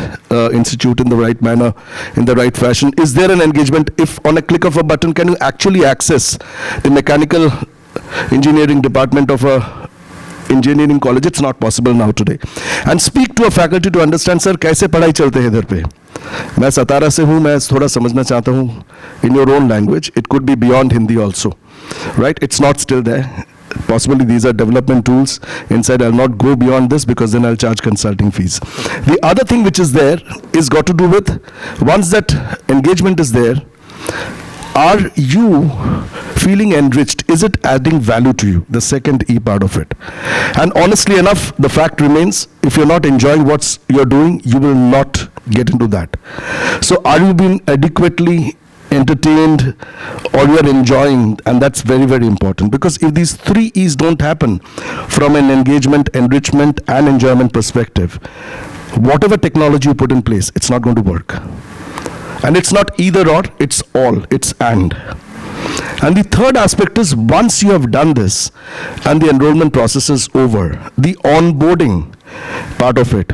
institute in the right manner, in the right fashion? Is there an engagement? If on a click of a button, can you actually access the mechanical engineering department of a engineering college? It's not possible now today. And speak to a faculty to understand, sir, कैसे पढ़ाई चलते हैं इधर पे? मैं सतारा से हूँ, मैं थोड़ा समझना चाहता हूँ in your own language. It could be beyond Hindi also, right? It's not still there. Possibly these are development tools inside. I'll not go beyond this because then I'll charge consulting fees. The other thing which is there is got to do with, once that engagement is there, are you feeling enriched? Is it adding value to you? The second E part of it. And honestly enough, the fact remains, if you're not enjoying what you're doing, you will not get into that. So are you being adequately entertained or you are enjoying? And that's very, very important, because if these 3 E's don't happen from an engagement, enrichment and enjoyment perspective, whatever technology you put in place, it's not going to work. And it's not either or, it's all, it's and. And the third aspect is, once you have done this and the enrollment process is over, the onboarding part of it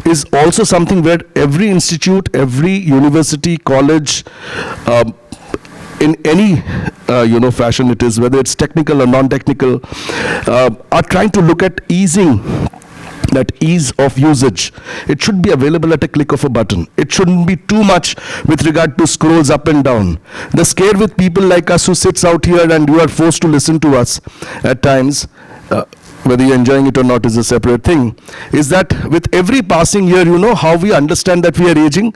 is also something where every institute, every university, college, in any fashion it is, whether it's technical or non-technical, are trying to look at easing that ease of usage. It should be available at a click of a button. It shouldn't be too much with regard to scrolls up and down. The scare with people like us who sits out here and you are forced to listen to us at times, whether you're enjoying it or not is a separate thing, is that with every passing year, you know how we understand that we are aging?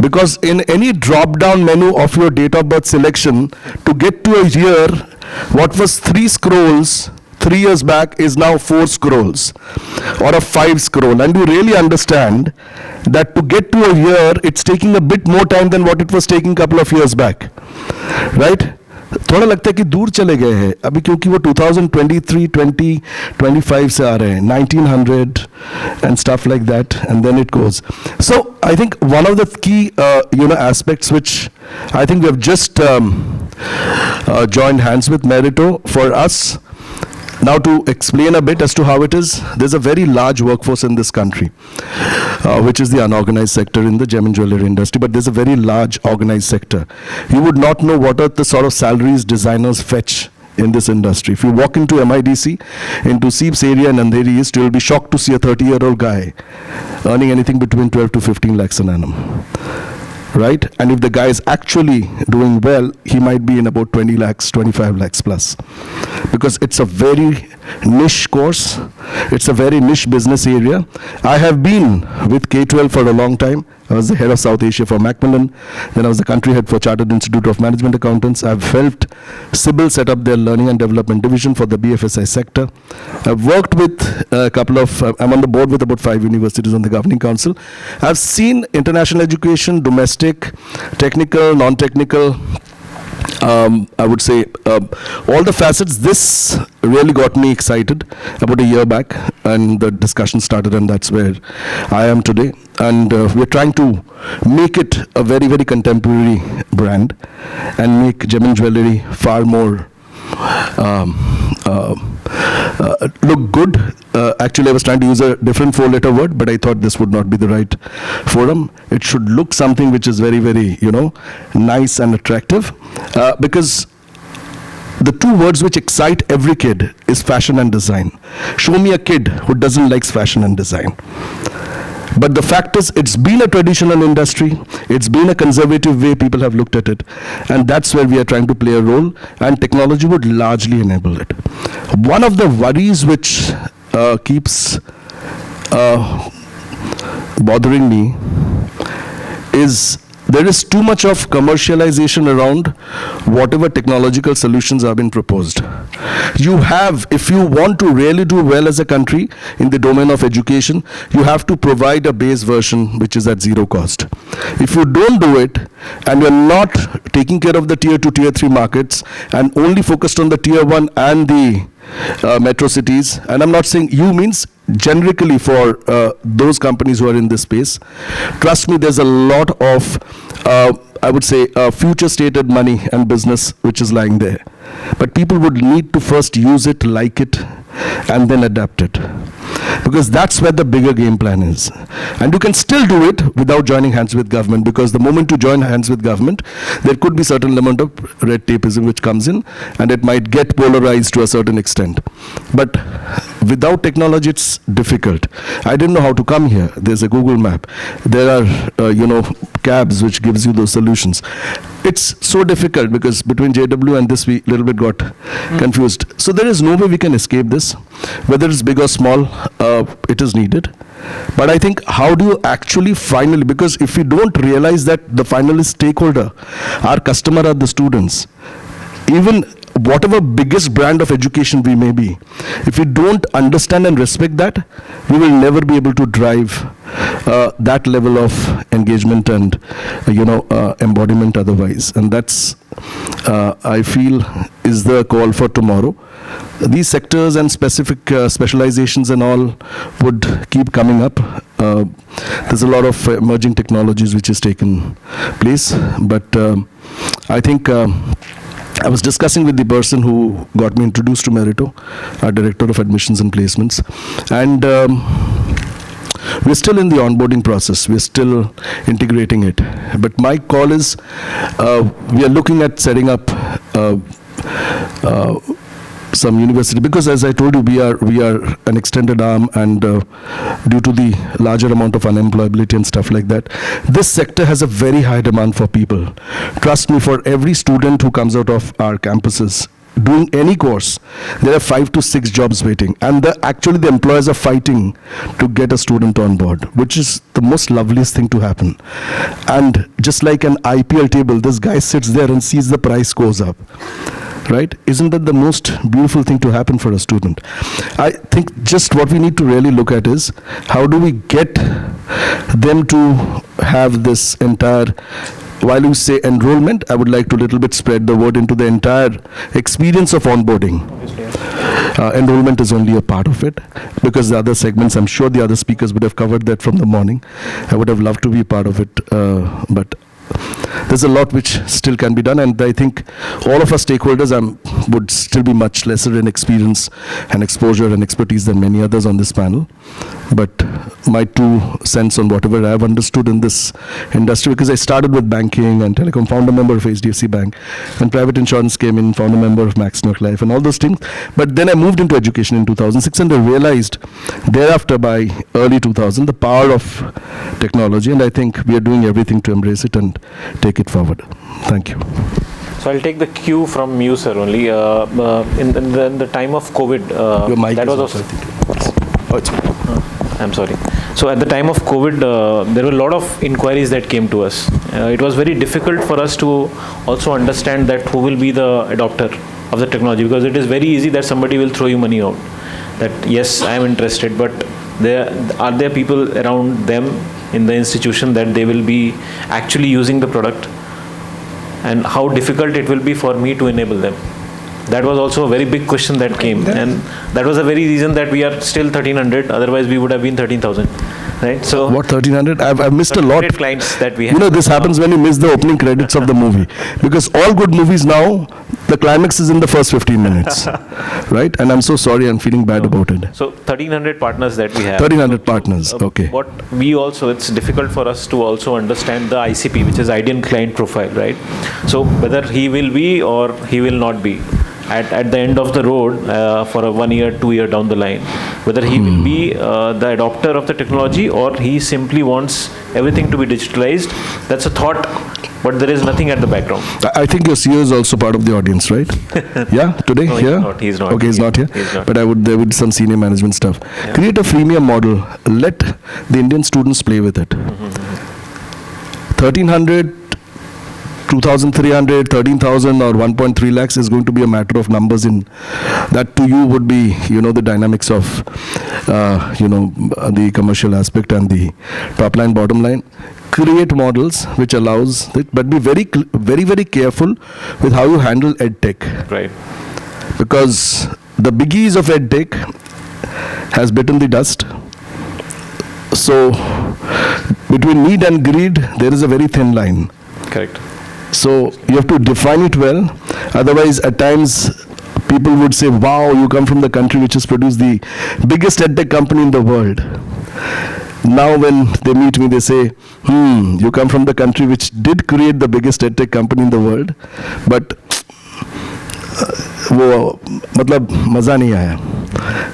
Because in any drop-down menu of your date of birth selection, to get to a year, what was 3 scrolls 3 years back is now 4 scrolls or a 5 scroll. And you really understand that to get to a year, it's taking a bit more time than what it was taking a couple of years back. Right? थोड़ा लगता है कि दूर चले गए हैं अभी, क्योंकि वो 2023, 2025 से आ रहे हैं, 1900 and stuff like that, and then it goes. So I think one of the key aspects which I think we have just joined hands with Meritto for us now to explain a bit as to how it is. There's a very large workforce in this country, which is the unorganized sector in the gem and jewelry industry, but there's a very large organized sector. You would not know what are the sort of salaries designers fetch in this industry. If you walk into MIDC, into Seeps area and Andheri East, you'll be shocked to see a 30-year-old guy earning anything between 12 to 15 lakhs an annum. Right? And if the guy is actually doing well, he might be in about 20 lakhs, 25 lakhs plus. Because it's a very niche course. It's a very niche business area. I have been with K-12 for a long time. I was the head of South Asia for Macmillan. Then I was the country head for Chartered Institute of Management Accountants. I've helped Sybil set up their learning and development division for the BFSI sector. I've worked with a couple of, I'm on the board with about 5 universities on the governing council. I've seen international education, domestic, technical, non-technical, I would say all the facets. This really got me excited about a year back, and the discussion started, and that's where I am today. And we're trying to make it a very, very contemporary brand and make gem and jewelry far more look good. Actually, I was trying to use a different 4-letter word, but I thought this would not be the right forum. It should look something which is very, very, nice and attractive. Because the 2 words which excite every kid is fashion and design. Show me a kid who doesn't like fashion and design. But the fact is, it's been a traditional industry. It's been a conservative way people have looked at it. And that's where we are trying to play a role. And technology would largely enable it. One of the worries which keeps bothering me is there is too much of commercialization around whatever technological solutions have been proposed. You have, if you want to really do well as a country in the domain of education, you have to provide a base version which is at 0 cost. If you don't do it, and you're not taking care of the tier 2, tier 3 markets, and only focused on the tier 1 and the metro cities, and I'm not saying you means generically for those companies who are in this space, trust me, there's a lot of, I would say, future stated money and business which is lying there. But people would need to first use it, like it, and then adapt it. Because that's where the bigger game plan is. And you can still do it without joining hands with government, because the moment you join hands with government, there could be certain amount of red tapeism which comes in, and it might get polarized to a certain extent. But without technology, it's difficult. I didn't know how to come here. There's a Google map. There are, cabs which gives you those solutions. It's so difficult because between JW and this, we little bit got confused. So there is no way we can escape this. Whether it's big or small, it is needed. But I think, how do you actually finally, because if we don't realize that the finalist stakeholder, our customer are the students, even whatever biggest brand of education we may be, if we don't understand and respect that, we will never be able to drive that level of engagement and embodiment otherwise. And that's, I feel, is the call for tomorrow. These sectors and specific specializations and all would keep coming up there's a lot of emerging technologies which has taken place. But I think I was discussing with the person who got me introduced to Meritto, our Director of Admissions and Placements, and we're still in the onboarding process. We're still integrating it. But my call is, we are looking at setting up some university, because as I told you, we are an extended arm, and due to the larger amount of unemployability and stuff like that, this sector has a very high demand for people. Trust me, for every student who comes out of our campuses doing any course, there are 5 to 6 jobs waiting, and actually the employers are fighting to get a student on board, which is the most loveliest thing to happen. And just like an IPL table, this guy sits there and sees the price goes up. Right? Isn't that the most beautiful thing to happen for a student? I think just what we need to really look at is, how do we get them to have this entire, while you say enrollment, I would like to little bit spread the word into the entire experience of onboarding. Enrollment is only a part of it, because the other segments, I'm sure the other speakers would have covered that from the morning. I would have loved to be part of it, but there's a lot which still can be done, and I think all of our stakeholders would still be much lesser in experience and exposure and expertise than many others on this panel. But my 2 cents on whatever I've understood in this industry, because I started with banking and telecom, founder member of HDFC Bank, and private insurance came in, founder member of Max Nook Life and all those things. But then I moved into education in 2006, and I realized thereafter, by early 2000, the power of technology, and I think we are doing everything to embrace it and take it forward. Thank you. So I'll take the cue from you, sir, only. In the time of COVID, Your mic that is was also, I'm sorry. So at the time of COVID, there were a lot of inquiries that came to us. It was very difficult for us to also understand that who will be the adopter of the technology, because it is very easy that somebody will throw you money out. That yes, I am interested, but are there people around them in the institution that they will be actually using the product, and how difficult it will be for me to enable them? That was also a very big question that came, and that was the very reason that we are still 1,300. Otherwise, we would have been 13,000, right? So what 1,300? I've missed a lot. Clients that we have. You know, this happens when you miss the opening credits of the movie, because all good movies now, the climax is in the first 15 minutes, right? And I'm so sorry, I'm feeling bad about it. So 1,300 partners that we have. 1,300 partners, okay. What we also, it's difficult for us to also understand the ICP, which is Ideal Client Profile, right? So whether he will be or he will not be at the end of the road for a 1 year, 2 year down the line, whether he will be the adopter of the technology or he simply wants everything to be digitalized. That's a thought, but there is nothing at the background. I think your CEO is also part of the audience, right? Yeah, today? No, here? He's not. Okay, he's not here. He's not. But there would be some senior management stuff. Yeah. Create a freemium model. Let the Indian students play with it. 1,300, 2,300, 13,000 or 1.3 lakhs is going to be a matter of numbers. In that to you would be, the dynamics of, the commercial aspect and the top line, bottom line. Create models which allows it, but be very, very, very careful with how you handle edtech. Right. Because the biggies of edtech has bitten the dust. So between need and greed, there is a very thin line. Correct. So you have to define it well. Otherwise, at times, people would say, wow, you come from the country which has produced the biggest edtech company in the world. Now when they meet me, they say, you come from the country which did create the biggest edtech company in the world, but वो मतलब मज़ा नहीं आया,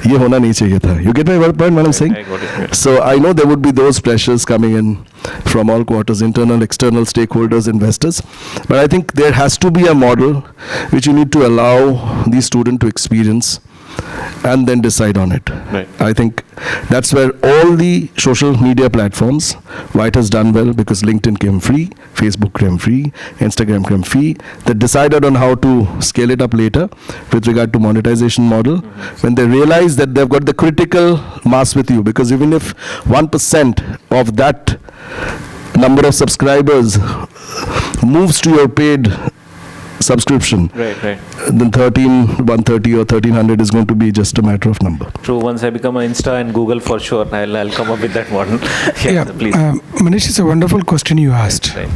ये होना नहीं चाहिए था. You get my point, what I'm saying? I got it. So I know there would be those pressures coming in from all quarters, internal, external stakeholders, investors. But I think there has to be a model which you need to allow the student to experience and then decide on it. Right. I think that's where all the social media platforms, White has done well because LinkedIn came free, Facebook came free, Instagram came free. They decided on how to scale it up later with regard to monetization model. When they realize that they've got the critical mass with you, because even if 1% of that number of subscribers moves to your paid subscription, Right. then 130 or 1300 is going to be just a matter of number. True. Once I become an Insta and Google, for sure, I'll come up with that model. Please. Manish, it's a wonderful question you asked. Right.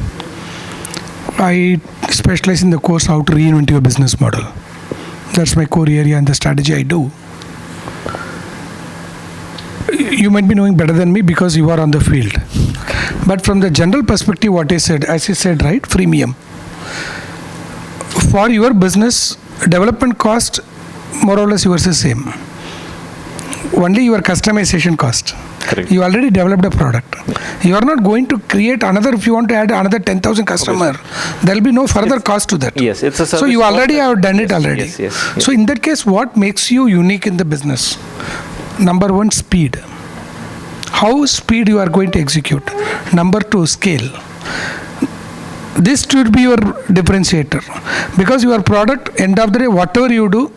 I specialize in the course how to reinvent your business model. That's my core area and the strategy I do. You might be knowing better than me because you are on the field. But from the general perspective, what I said, as you said, right, freemium. For your business, development cost, more or less yours is same. Only your customization cost. Correct. You already developed a product. You are not going to create another, if you want to add another 10,000 customer, there will be no further cost to that. Yes, it's a service. So you already have done it Yes, already. yes. So in that case, what makes you unique in the business? Number one, speed. How speed you are going to execute. Number two, scale. This should be your differentiator. Because your product, end of the day, whatever you do,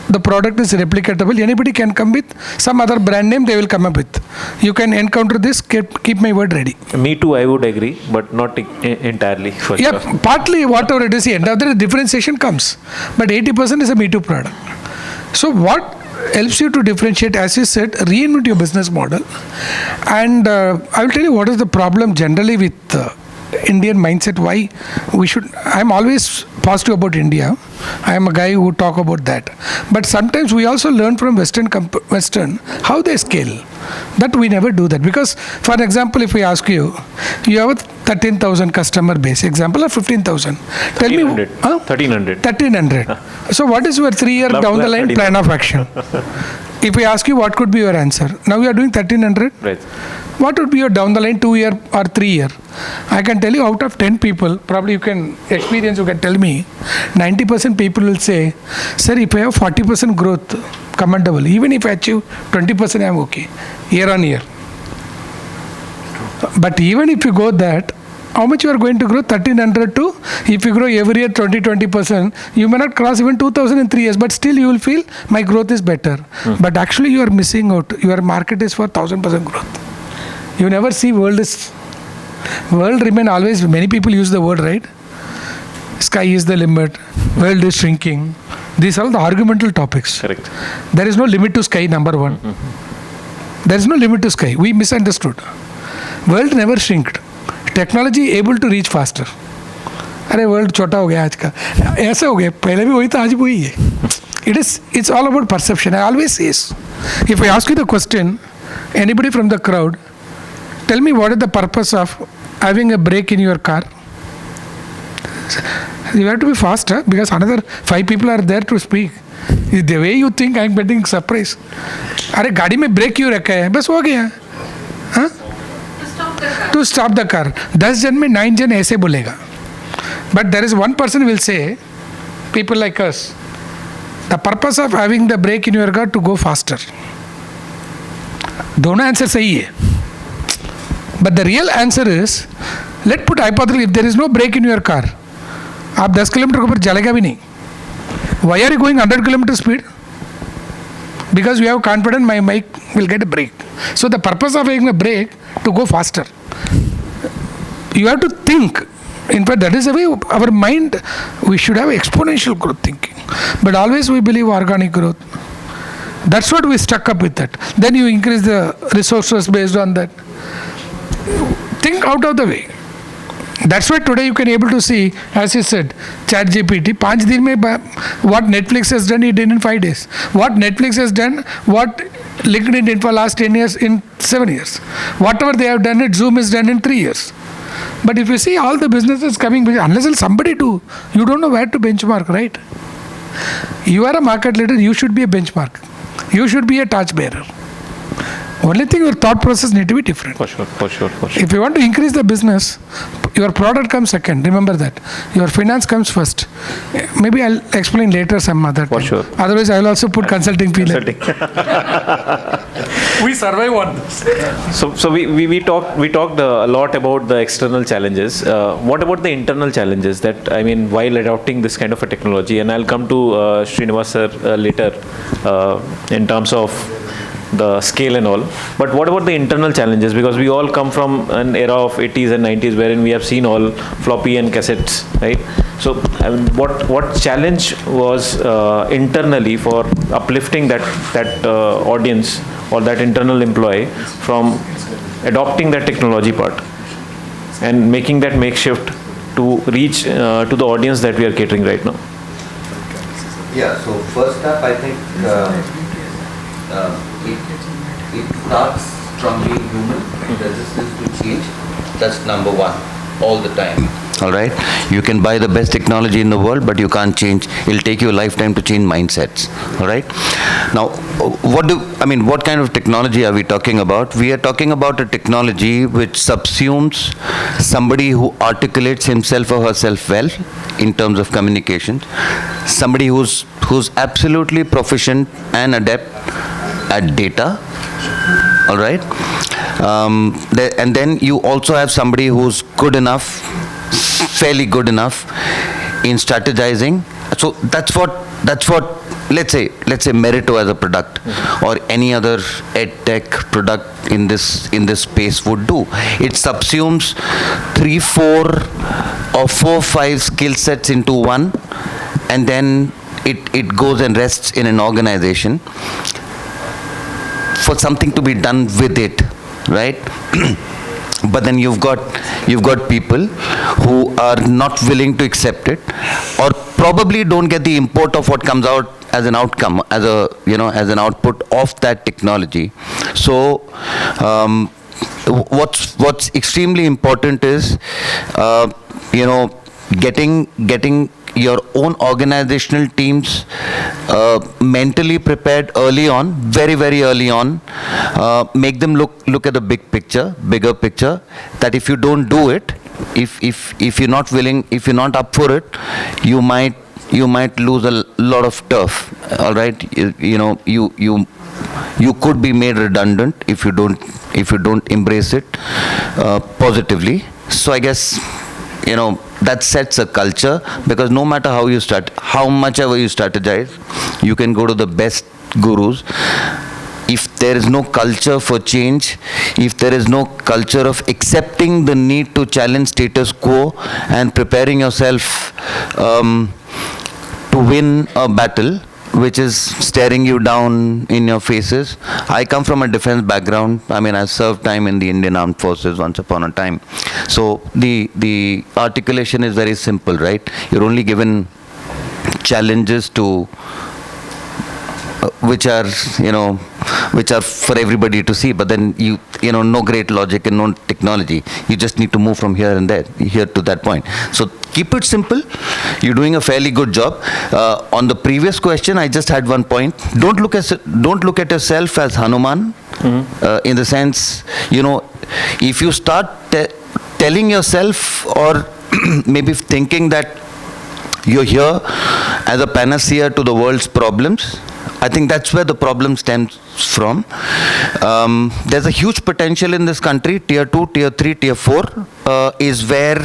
the product is replicatable. Anybody can come with some other brand name, they will come up with. You can encounter this, keep my word ready. Me too, I would agree, but not entirely. For Yeah, sure. partly whatever it is, end of the day, differentiation comes. But 80% is a Me Too product. So what helps you to differentiate, as you said, reinvent your business model. And I will tell you what is the problem generally with Indian mindset, why we should, I'm always positive about India. I am a guy who talk about that. But sometimes we also learn from Western how they scale. That we never do that. Because, for example, if we ask you, you have a 13,000 customer base, example of 15,000. Tell me, 1300. 1300. So what is your 3-year down the line plan of action? If we ask you, what could be your answer? Now you are doing 1300. Right. What would be your down the line 2-year or 3-year? I can tell you out of 10 people, probably you can experience, you can tell me, 90% people will say, sir, if I have 40% growth, commendable. Even if I achieve 20%, I am okay, year on year. But even if you go that, how much you are going to grow? 1300 to, if you grow every year 20%, you may not cross even 2000 in 3 years, but still you will feel my growth is better. But actually you are missing out. Your market is for 1000% growth. You never see world remain always, many people use the word, right? Sky is the limit, world is shrinking. These are the argumental topics. Correct. There is no limit to sky, number one. There is no limit to sky. We misunderstood. World never shrinked. Technology able to reach faster. अरे world छोटा हो गया आज का, ऐसा हो गया, पहले भी वही था, आज भी वही है. It's all about perception. I always say, if I ask you the question, anybody from the crowd, tell me what is the purpose of having a brake in your car? You have to be faster because another 5 people are there to speak. The way you think, I'm getting surprised. अरे गाड़ी में break क्यों रखा है? बस हो गया. हाँ? To stop the car. 10 जन में 9 जन ऐसे बोलेगा. But there is one person will say, people like us, the purpose of having the brake in your car to go faster. दोनों आंसर सही है. But the real answer is, let's put hypothetically, if there is no brake in your car, आप 10 kilometre के ऊपर चलेगा भी नहीं. Why are you going 100 kilometer speed? Because you have confidence my bike will get a brake. So the purpose of having a brake to go faster. You have to think. In fact, that is the way our mind, we should have exponential growth thinking. But always we believe organic growth. That's what we stuck up with that. Then you increase the resources based on that. Think out of the way. That's why today you can able to see, as you said, ChatGPT, 5 दिन में what Netflix has done, he did in 5 days. What Netflix has done, what LinkedIn did for last 10 years, in 7 years. Whatever they have done, Zoom is done in 3 years. But if you see all the businesses coming, unless somebody do, you don't know where to benchmark, right? You are a market leader, you should be a benchmark. You should be a torchbearer. Only thing, your thought process need to be different. For sure. If you want to increase the business, your product comes second. Remember that. Your finance comes first. Maybe I'll explain later some other time. For sure. Otherwise, I'll also put consulting fee. We survive on this. So we talked a lot about the external challenges. What about the internal challenges that, I mean, while adopting this kind of a technology? And I'll come to Srinivas sir later in terms of the scale and all. But what about the internal challenges? Because we all come from an era of 80s and 90s wherein we have seen all floppy and cassettes, right? So what challenge was internally for uplifting that audience or that internal employee from adopting that technology part and making that makeshift to reach to the audience that we are catering right now? Yeah, so first up, I think it starts from being human, resistance to change. That's number one, all the time. All right? You can buy the best technology in the world, but you can't change. It'll take you a lifetime to change mindsets. All right? Now, what kind of technology are we talking about? We are talking about a technology which subsumes somebody who articulates himself or herself well in terms of communication, somebody who's absolutely proficient and adept at data. All right? And then you also have somebody who's good enough, fairly good enough in strategizing. So that's what let's say Meritto as a product or any other edtech product in this space would do. It subsumes 3, 4 or 4, 5 skill sets into one, and then it goes and rests in an organization for something to be done with it, right? But then you've got people who are not willing to accept it, or probably don't get the import of what comes out as an outcome, as an output of that technology. So what's extremely important is getting your own organizational teams mentally prepared early on, very, very early on. Make them look at the bigger picture, that if you don't do it, if you're not willing, if you're not up for it, you might lose a lot of turf. All right? You could be made redundant if you don't embrace it positively. So I guess that sets a culture, because no matter how much ever you strategize, you can go to the best gurus. If there is no culture for change, if there is no culture of accepting the need to challenge status quo and preparing yourself to win a battle which is staring you down in your faces. I come from a defense background. I mean, I served time in the Indian Armed Forces once upon a time. So the articulation is very simple, right? You're only given challenges to which are for everybody to see, but then no great logic and no technology. You just need to move from here to that point. So keep it simple. You're doing a fairly good job. On the previous question, I just had one point. Don't look at yourself as Hanuman, in the sense, if you start telling yourself, or maybe thinking that you're here as a panacea to the world's problems, I think that's where the problem stems from. There's a huge potential in this country. Tier 2, Tier 3, Tier 4 is where,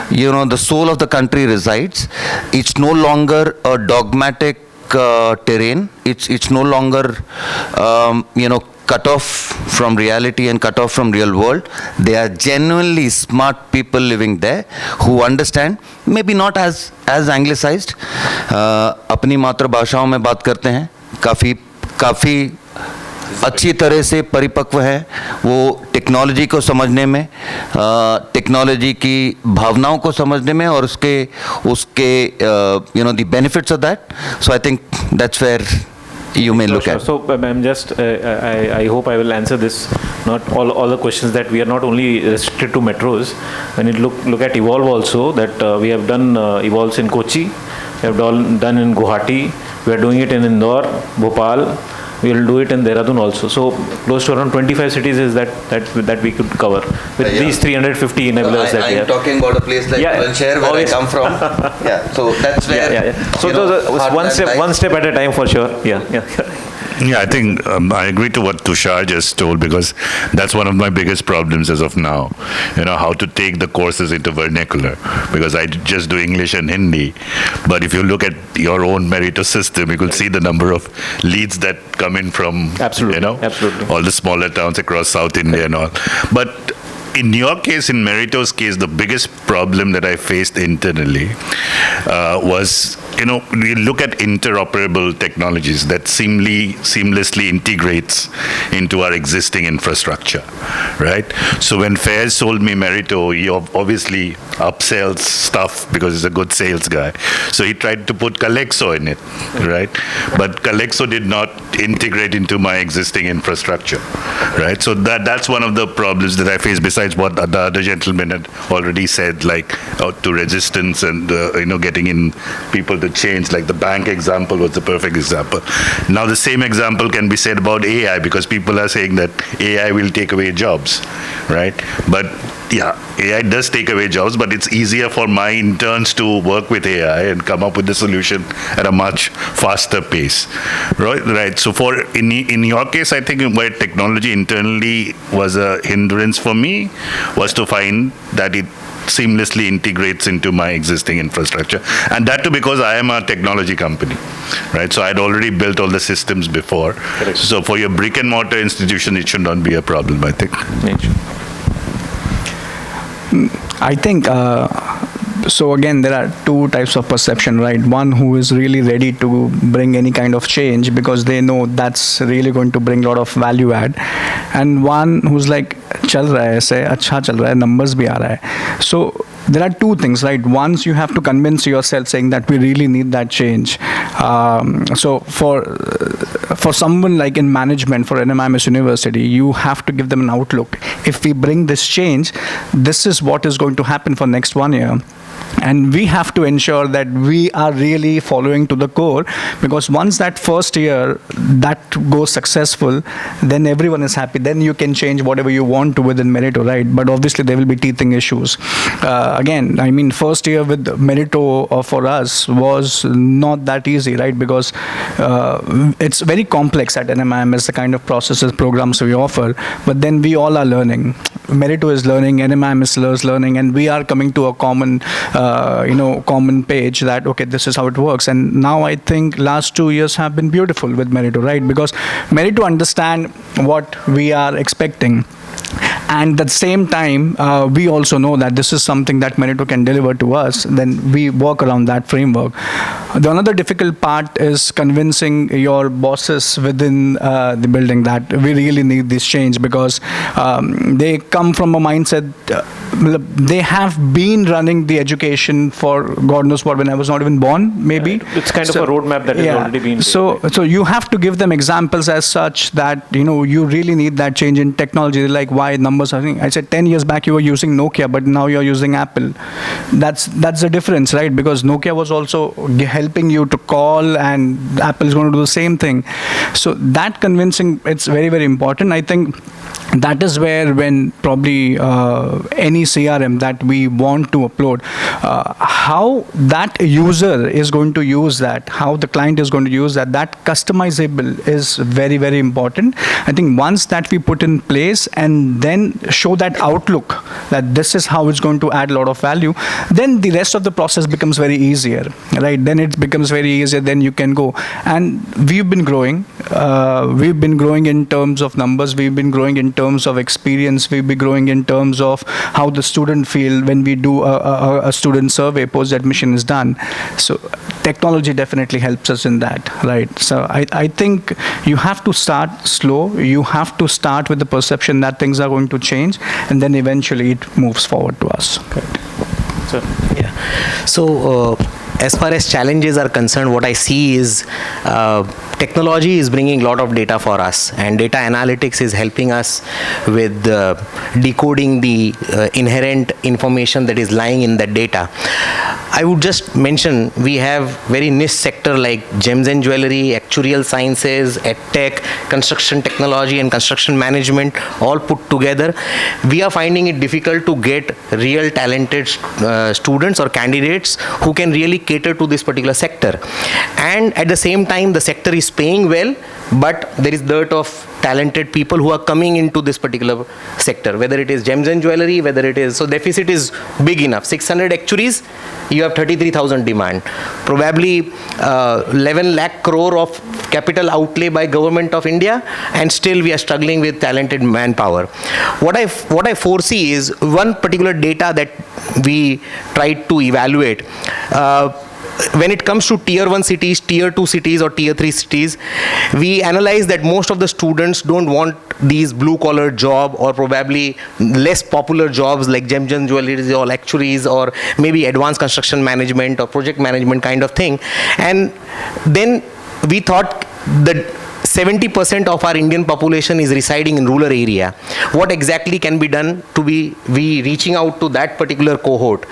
the soul of the country resides. It's no longer a dogmatic terrain. It's no longer, cut off from reality and cut off from real world. They are genuinely smart people living there who understand, maybe not as anglicized, अपनी मातृभाषाओं में बात करते हैं, काफ़ी अच्छी तरह से परिपक्व है वो टेक्नोलॉजी को समझने में, टेक्नोलॉजी की भावनाओं को समझने में, और उसके the benefits of that. So I think that's where you may look at. So I'm just, I hope I will answer this, not all the questions, that we are not only restricted to metros. When you look at Evolve also, that we have done Evolves in Kochi, we have done in Guwahati, we are doing it in Indore, Bhopal, we will do it in Dehradun also. So close to around 25 cities is that we could cover with these 350 enablers that we have. I'm talking about a place like Bulandshahr, where I come from. So that's where. So one step at a time, for sure. Yeah. Yeah, I think I agree to what Tushar just told, because that's one of my biggest problems as of now. How to take the courses into vernacular, because I just do English and Hindi. But if you look at your own Meritto system, you could see the number of leads that come in from, Absolutely. all the smaller towns across South India and all. But in your case, in Meritto's case, the biggest problem that I faced internally was, we look at interoperable technologies that seamlessly integrates into our existing infrastructure, right? So when Faiz sold me Meritto, he obviously upsells stuff because he's a good sales guy. So he tried to put Calexo in it, right? But Calexo did not integrate into my existing infrastructure, right? So that's one of the problems that I face, besides what the other gentleman had already said, like to resistance and getting in people to change. Like the bank example was the perfect example. Now the same example can be said about AI, because people are saying that AI will take away jobs, right? But yeah, AI does take away jobs, but it's easier for my interns to work with AI and come up with the solution at a much faster pace, right? So in your case, I think where technology internally was a hindrance for me was to find that it seamlessly integrates into my existing infrastructure, and that too because I am a technology company, right? So I'd already built all the systems before. Correct. So for your brick and mortar institution, it should not be a problem, I think. I think, so again, there are two types of perception, right? One who is really ready to bring any kind of change because they know that's really going to bring a lot of value add. And one who's like, chal raha hai aise, अच्छा चल रहा है, numbers भी आ रहा है. So there are two things, right? Once you have to convince yourself saying that we really need that change. So for someone like in management, for NMIMS University, you have to give them an outlook. If we bring this change, this is what is going to happen for next 1 year. And we have to ensure that we are really following to the core, because once that first year that goes successful, then everyone is happy. Then you can change whatever you want to within Meritto, right? But obviously there will be teething issues. Again, I mean, first year with Meritto for us was not that easy, right? Because it's very complex at NMIMS, the kind of processes, programs we offer. But then we all are learning. Meritto is learning, NMIMS is learning, and we are coming to a common common page that, okay, this is how it works. And now I think last 2 years have been beautiful with Meritto, right? Because Meritto understand what we are expecting. And at the same time, we also know that this is something that Meritto can deliver to us. Then we work around that framework. The another difficult part is convincing your bosses within the building that we really need this change, because they come from a mindset, they have been running the education for God knows what, when I was not even born, maybe. Right. It's kind of a roadmap that has already been. So you have to give them examples as such that, you really need that change in technology. Like, why numbers are, I said 10 years back you were using Nokia, but now you're using Apple. That's the difference, right? Because Nokia was also helping you to call, and Apple is going to do the same thing. So that convincing, it's very, very important. I think that is where, when probably any CRM that we want to upload, how that user is going to use that, how the client is going to use that customizable is very, very important. I think once that we put in place and then show that outlook that this is how it's going to add a lot of value, then the rest of the process becomes very easier, right? Then it becomes very easier, then you can go. And we've been growing. We've been growing in terms of numbers. We've been growing in terms of experience. We'll be growing in terms of how the student feel when we do a student survey post admission is done. So technology definitely helps us in that, right? So I think you have to start slow. You have to start with the perception that things are going to change, and then eventually it moves forward to us. Sir. Yeah. So as far as challenges are concerned, what I see is technology is bringing a lot of data for us, and data analytics is helping us with decoding the inherent information that is lying in that data. I would just mention we have very niche sector like gems and jewelry, actuarial sciences, edtech, construction technology and construction management all put together. We are finding it difficult to get real talented students or candidates who can really cater to this particular sector. And at the same time, the sector is paying well, but there is dearth of talented people who are coming into this particular sector, whether it is gems and jewelry, whether it is, so deficit is big enough. 600 actuaries, you have 33,000 demand. Probably 11 lakh crore of capital outlay by government of India, and still we are struggling with talented manpower. What I foresee is one particular data that we tried to evaluate. When it comes to tier 1 cities, tier 2 cities or tier 3 cities, we analyze that most of the students don't want these blue collar job or probably less popular jobs like gems and jewelry or actuaries or maybe advanced construction management or project management kind of thing. And then we thought that 70% of our Indian population is residing in rural area. What exactly can be done to be reaching out to that particular cohort?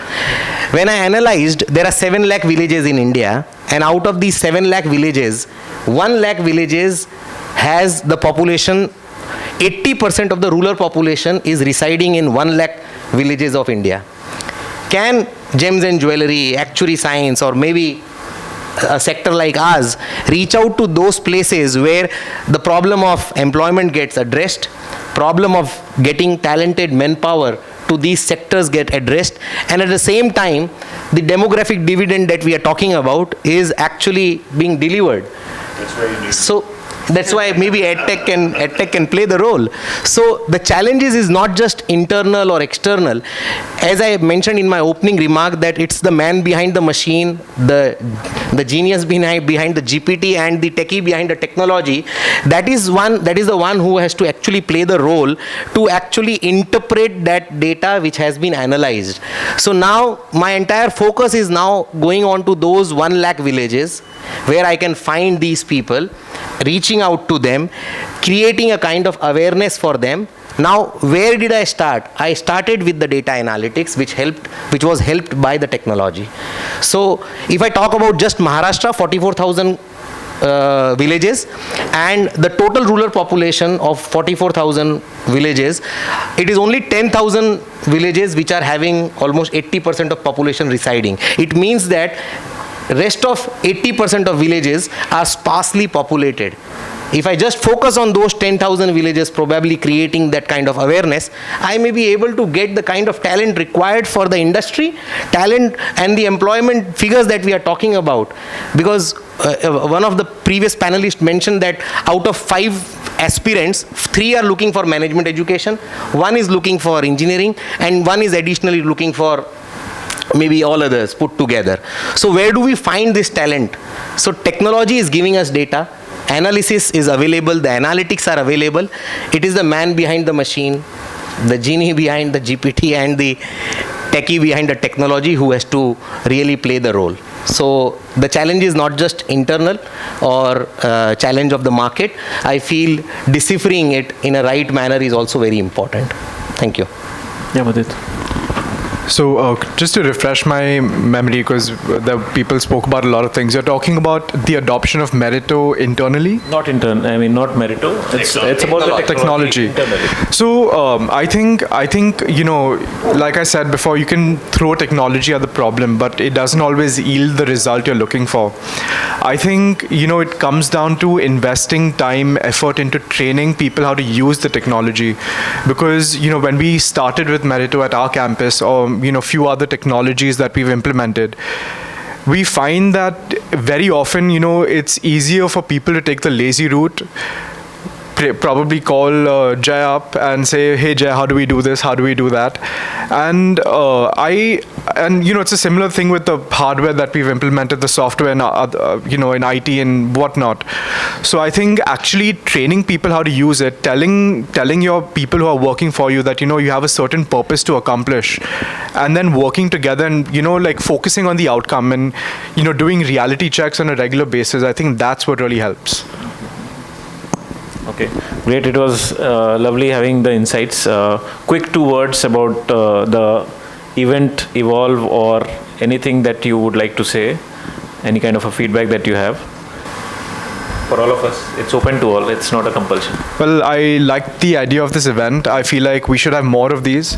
When I analyzed, there are 7 lakh villages in India, and out of these 7 lakh villages, 1 lakh villages has the population, 80% of the rural population is residing in 1 lakh villages of India. Can gems and jewelry, actuary science, or maybe a sector like ours reach out to those places where the problem of employment gets addressed, problem of getting talented manpower to these sectors get addressed, and at the same time the demographic dividend that we are talking about is actually being delivered. That's very unique. So that's why maybe edtech can play the role. So the challenges is not just internal or external. As I mentioned in my opening remark, that it's the man behind the machine, the genius behind the GPT and the techie behind the technology. That is the one who has to actually play the role to actually interpret that data which has been analyzed. So now my entire focus is now going on to those 1 lakh villages where I can find these people, reaching out to them, creating a kind of awareness for them. Now, where did I start? I started with the data analytics, which was helped by the technology. So, if I talk about just Maharashtra, 44,000 villages, and the total rural population of 44,000 villages, it is only 10,000 villages which are having almost 80% of population residing. It means that rest of 80% of villages are sparsely populated. If I just focus on those 10,000 villages, probably creating that kind of awareness, I may be able to get the kind of talent required for the industry, talent and the employment figures that we are talking about. Because one of the previous panelists mentioned that out of 5 aspirants, 3 are looking for management education, 1 is looking for engineering, and 1 is additionally looking for maybe all others put together. So where do we find this talent? So technology is giving us data, analysis is available, the analytics are available. It is the man behind the machine, the genie behind the GPT and the techie behind the technology who has to really play the role. So the challenge is not just internal or challenge of the market. I feel deciphering it in a right manner is also very important. Thank you. Yeah, Madit. So just to refresh my memory, because the people spoke about a lot of things. You're talking about the adoption of Meritto internally? Not not Meritto. It's about the technology. So I think like I said before, you can throw technology at the problem, but it doesn't always yield the result you're looking for. I think it comes down to investing time, effort into training people how to use the technology, because when we started with Meritto at our campus, or few other technologies that we've implemented, we find that very often it's easier for people to take the lazy route, probably call Jay up and say, hey Jay, how do we do this, how do we do that? And it's a similar thing with the hardware that we've implemented, the software and in IT and whatnot. So I think actually training people how to use it, telling your people who are working for you that you have a certain purpose to accomplish, and then working together and like focusing on the outcome and doing reality checks on a regular basis. I think that's what really helps. Okay, great. It was lovely having the insights. Quick 2 words about the event Evolve, or anything that you would like to say, any kind of a feedback that you have. For all of us, it's open to all, it's not a compulsion. Well, I like the idea of this event. I feel like we should have more of these.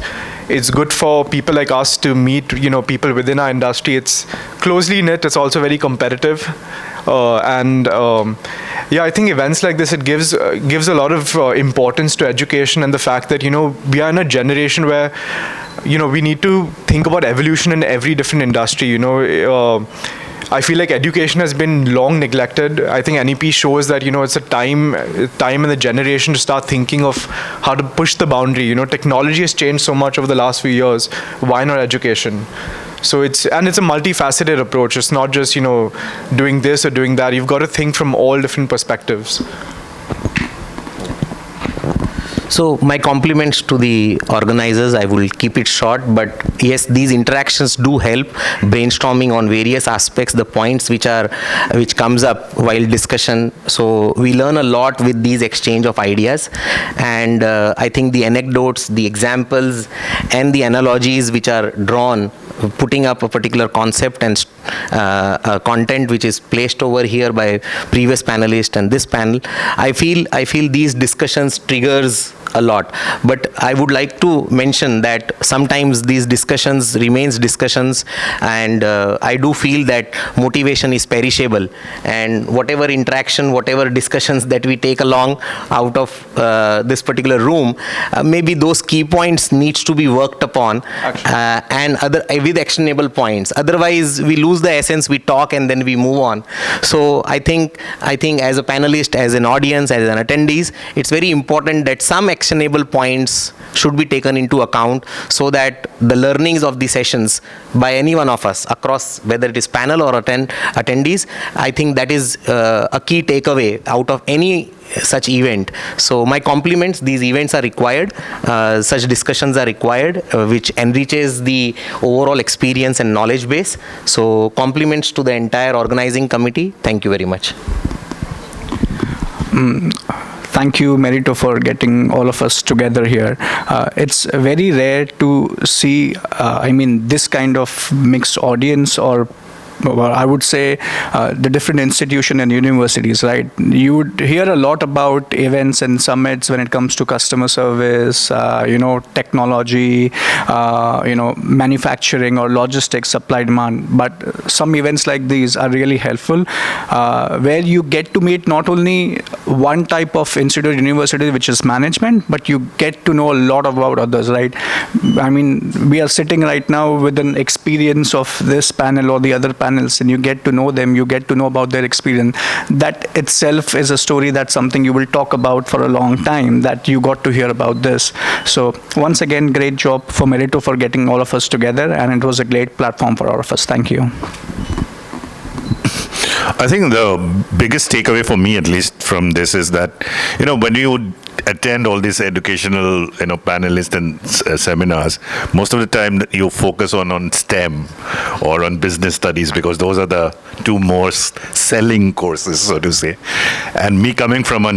It's good for people like us to meet people within our industry. It's closely knit, it's also very competitive. Yeah, I think events like this, it gives a lot of importance to education and the fact that, we are in a generation where, we need to think about evolution in every different industry. I feel like education has been long neglected. I think NEP shows that, it's a time in the generation to start thinking of how to push the boundary. Technology has changed so much over the last few years. Why not education? So it's a multifaceted approach. It's not just, doing this or doing that. You've got to think from all different perspectives. So my compliments to the organizers. I will keep it short, but yes, these interactions do help brainstorming on various aspects, the points which comes up while discussion. So we learn a lot with these exchange of ideas, and I think the anecdotes, the examples, and the analogies which are drawn, putting up a particular concept and content which is placed over here by previous panelists and this panel, I feel these discussions triggers a lot. But I would like to mention that sometimes these discussions remains discussions, and I do feel that motivation is perishable, and whatever interaction, whatever discussions that we take along out of this particular room, maybe those key points needs to be worked upon, and with actionable points. Otherwise we lose the essence. We talk and then we move on. So I think as a panelist, as an audience, as an attendees, it's very important that some actionable points should be taken into account, so that the learnings of the sessions by any one of us across, whether it is panel or attendees, I think that is a key takeaway out of any such event. So my compliments. These events are required, such discussions are required, which enriches the overall experience and knowledge base. So compliments to the entire organizing committee. Thank you very much. Thank you, Meritto, for getting all of us together here. It's very rare to see, this kind of mixed audience, or I would say the different institutions and universities, right? You would hear a lot about events and summits when it comes to customer service, technology, manufacturing or logistics, supply demand. But some events like these are really helpful, where you get to meet not only one type of institute, university, which is management, but you get to know a lot about others, right? We are sitting right now with an experience of this panel or the other panel, and you get to know them, you get to know about their experience. That itself is a story, that's something you will talk about for a long time, that you got to hear about this. So once again, great job for Meritto for getting all of us together, and it was a great platform for all of us. Thank you. I think the biggest takeaway for me, at least from this, is that, when you attend all these educational, panelists and seminars, most of the time you focus on STEM or on business studies, because those are the two most selling courses, so to say. And me coming from a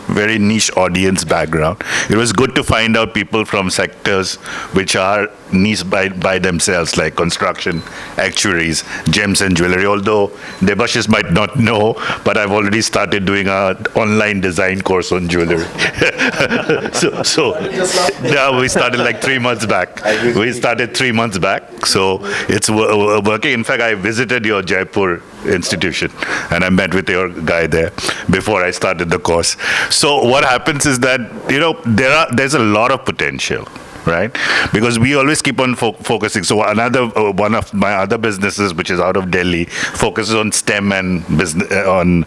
very niche audience background, it was good to find out people from sectors which are niche by themselves, like construction, actuaries, gems and jewelry. Although Debashish might not know, but I've already started doing an online design course on jewelry. so yeah, we started like 3 months back. So it's working. In fact, I visited your Jaipur institution and I met with your guy there before I started the course. So what happens is that, there's a lot of potential, right? Because we always keep on focusing. So one of my other businesses, which is out of Delhi, focuses on STEM and business, on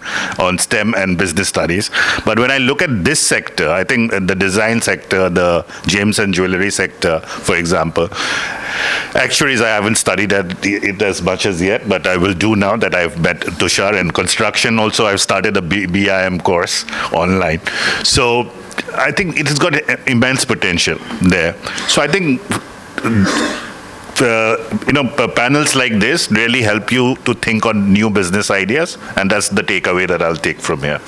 STEM and business studies. But when I look at this sector, I think the design sector, the gems and jewelry sector, for example, actuaries, I haven't studied it as much as yet, but I will do now that I've met Tushar. And construction also, I've started a BIM course online. So I think it has got immense potential there. So I think panels like this really help you to think on new business ideas, and that's the takeaway that I'll take from here.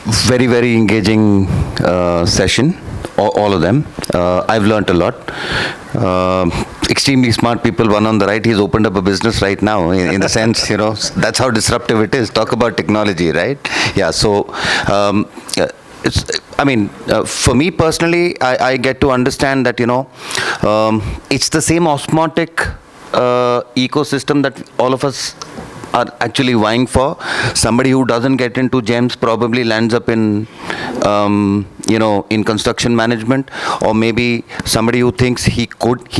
Very, very engaging session, all of them. I've learned a lot. Extremely smart people. One on the right, he's opened up a business right now, in the sense, that's how disruptive it is. Talk about technology, right? Yeah, so for me personally, I get to understand that, it's the same osmotic ecosystem that all of us are actually vying for. Somebody who doesn't get into GEMS probably lands up in, in construction management, or maybe somebody who thinks he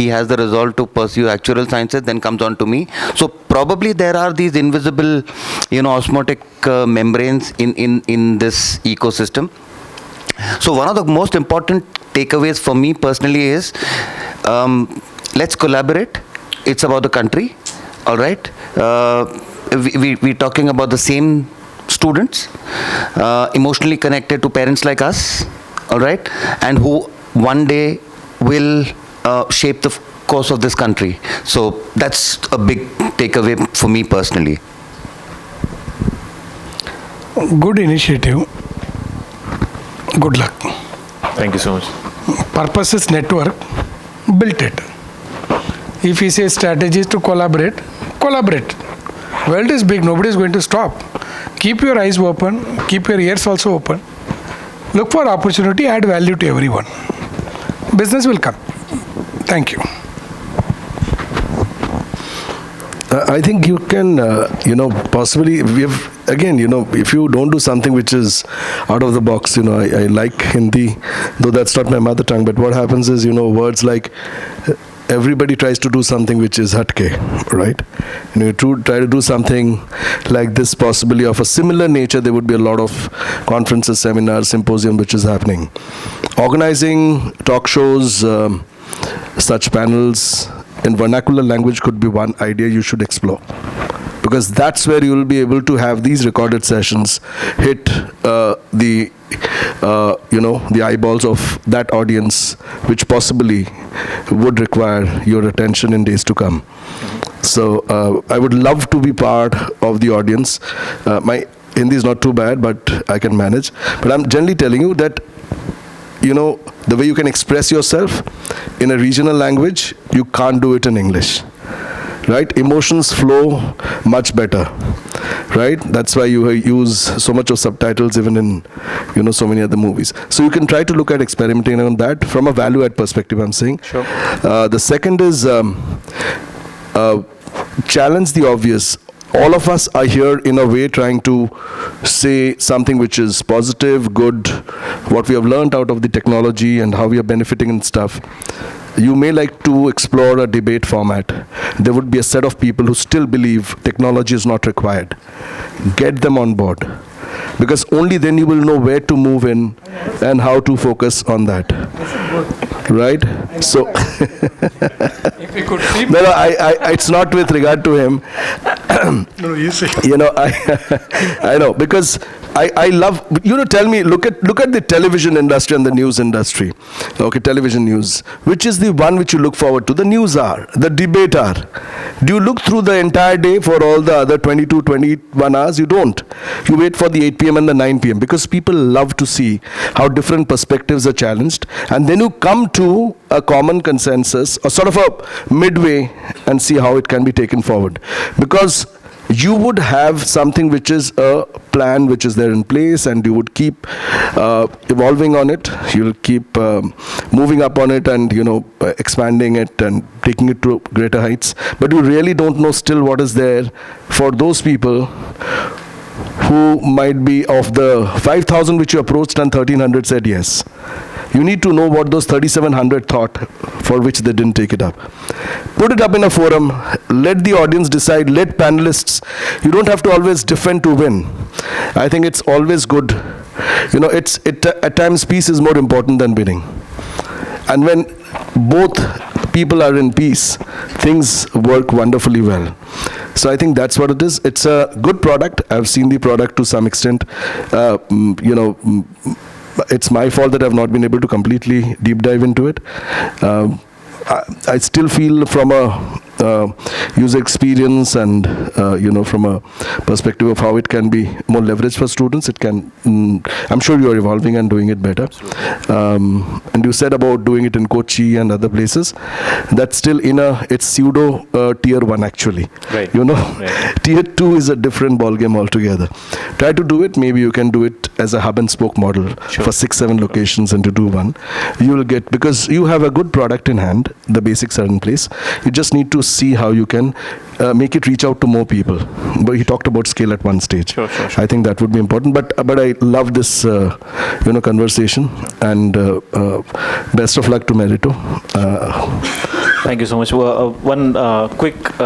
has the resolve to pursue actuarial sciences, then comes on to me. So probably there are these invisible, osmotic membranes in this ecosystem. So one of the most important takeaways for me personally is, let's collaborate. It's about the country, all right? We're talking about the same students, emotionally connected to parents like us, all right? And who one day will shape the course of this country. So that's a big takeaway for me personally. Good initiative. Good luck. Thank you so much. Purpose is network. Build it. If he says strategy is to collaborate, collaborate. World is big. Nobody is going to stop. Keep your eyes open. Keep your ears also open. Look for opportunity. Add value to everyone. Business will come. Thank you. I think you can, possibly, if you don't do something which is out of the box, I like Hindi, though that's not my mother tongue, but what happens is, words like, everybody tries to do something which is hatke, right? And you try to do something like this, possibly of a similar nature, there would be a lot of conferences, seminars, symposium which is happening. Organizing talk shows, such panels, in vernacular language could be one idea you should explore, because that's where you will be able to have these recorded sessions hit the eyeballs of that audience, which possibly would require your attention in days to come. So I would love to be part of the audience. My Hindi is not too bad, but I can manage. But I'm generally telling you that the way you can express yourself in a regional language, you can't do it in English, right? Emotions flow much better, right? That's why you use so much of subtitles even in, so many other movies. So you can try to look at experimenting on that from a value-add perspective, I'm saying. Sure. The second is challenge the obvious. All of us are here in a way trying to say something which is positive, good, what we have learned out of the technology and how we are benefiting and stuff. You may like to explore a debate format. There would be a set of people who still believe technology is not required. Get them on board, because only then you will know where to move in and how to focus on that. Right? So, If you could see no, it's not with regard to him. no, you see. I know, because I love, tell me, look at the television industry and the news industry. Okay, television news. Which is the one which you look forward to? The news hour, the debate hour. Do you look through the entire day for all the other 22, 21 hours? You don't. You wait for the 8 p.m. and the 9 p.m. because people love to see how different perspectives are challenged. And then you come to a common consensus, or sort of a midway, and see how it can be taken forward. Because you would have something which is a plan which is there in place, and you would keep evolving on it. You'll keep moving up on it and, expanding it and taking it to greater heights. But you really don't know still what is there for those people who might be of the 5,000 which you approached and 1,300 said yes. You need to know what those 3,700 thought for which they didn't take it up. Put it up in a forum, let the audience decide, let panelists, you don't have to always defend to win. I think it's always good. At times peace is more important than winning. And when both people are in peace, things work wonderfully well. So I think that's what it is. It's a good product. I've seen the product to some extent. It's my fault that I've not been able to completely deep dive into it. I still feel from a user experience and from a perspective of how it can be more leveraged for students, it can. I'm sure you are evolving and doing it better. And you said about doing it in Kochi and other places. That's still it's pseudo tier 1 actually. Right. Right. Tier 2 is a different ballgame altogether. Try to do it. Maybe you can do it as a hub and spoke model for 6-7 locations, and to do one. You will get, because you have a good product in hand. The basics are in place. You just need to see how you can make it reach out to more people. But he talked about scale at one stage. Sure. I think that would be important. But I love this conversation, and best of luck to Meritto. Thank you so much. One quick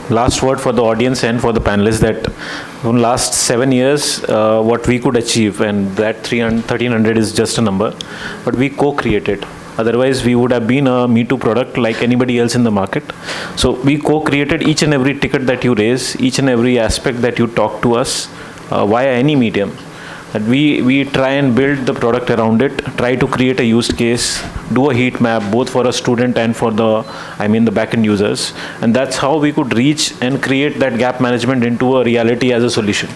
last word for the audience and for the panelists, that in last 7 years, what we could achieve, and that 1300 is just a number, but we co-created. Otherwise, we would have been a Me Too product like anybody else in the market. So we co-created each and every ticket that you raise, each and every aspect that you talk to us via any medium. That we try and build the product around it, try to create a use case, do a heat map both for a student and for the backend users. And that's how we could reach and create that gap management into a reality as a solution.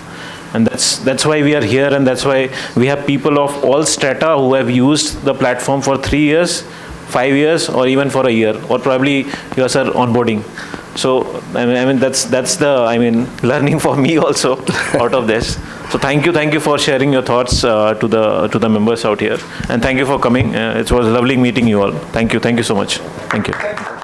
And that's why we are here, and that's why we have people of all strata who have used the platform for 3 years, 5 years, or even for a year, or probably yours are onboarding. So that's the learning for me also out of this. So thank you for sharing your thoughts to the members out here, and thank you for coming. It was lovely meeting you all. Thank you so much. Thank you.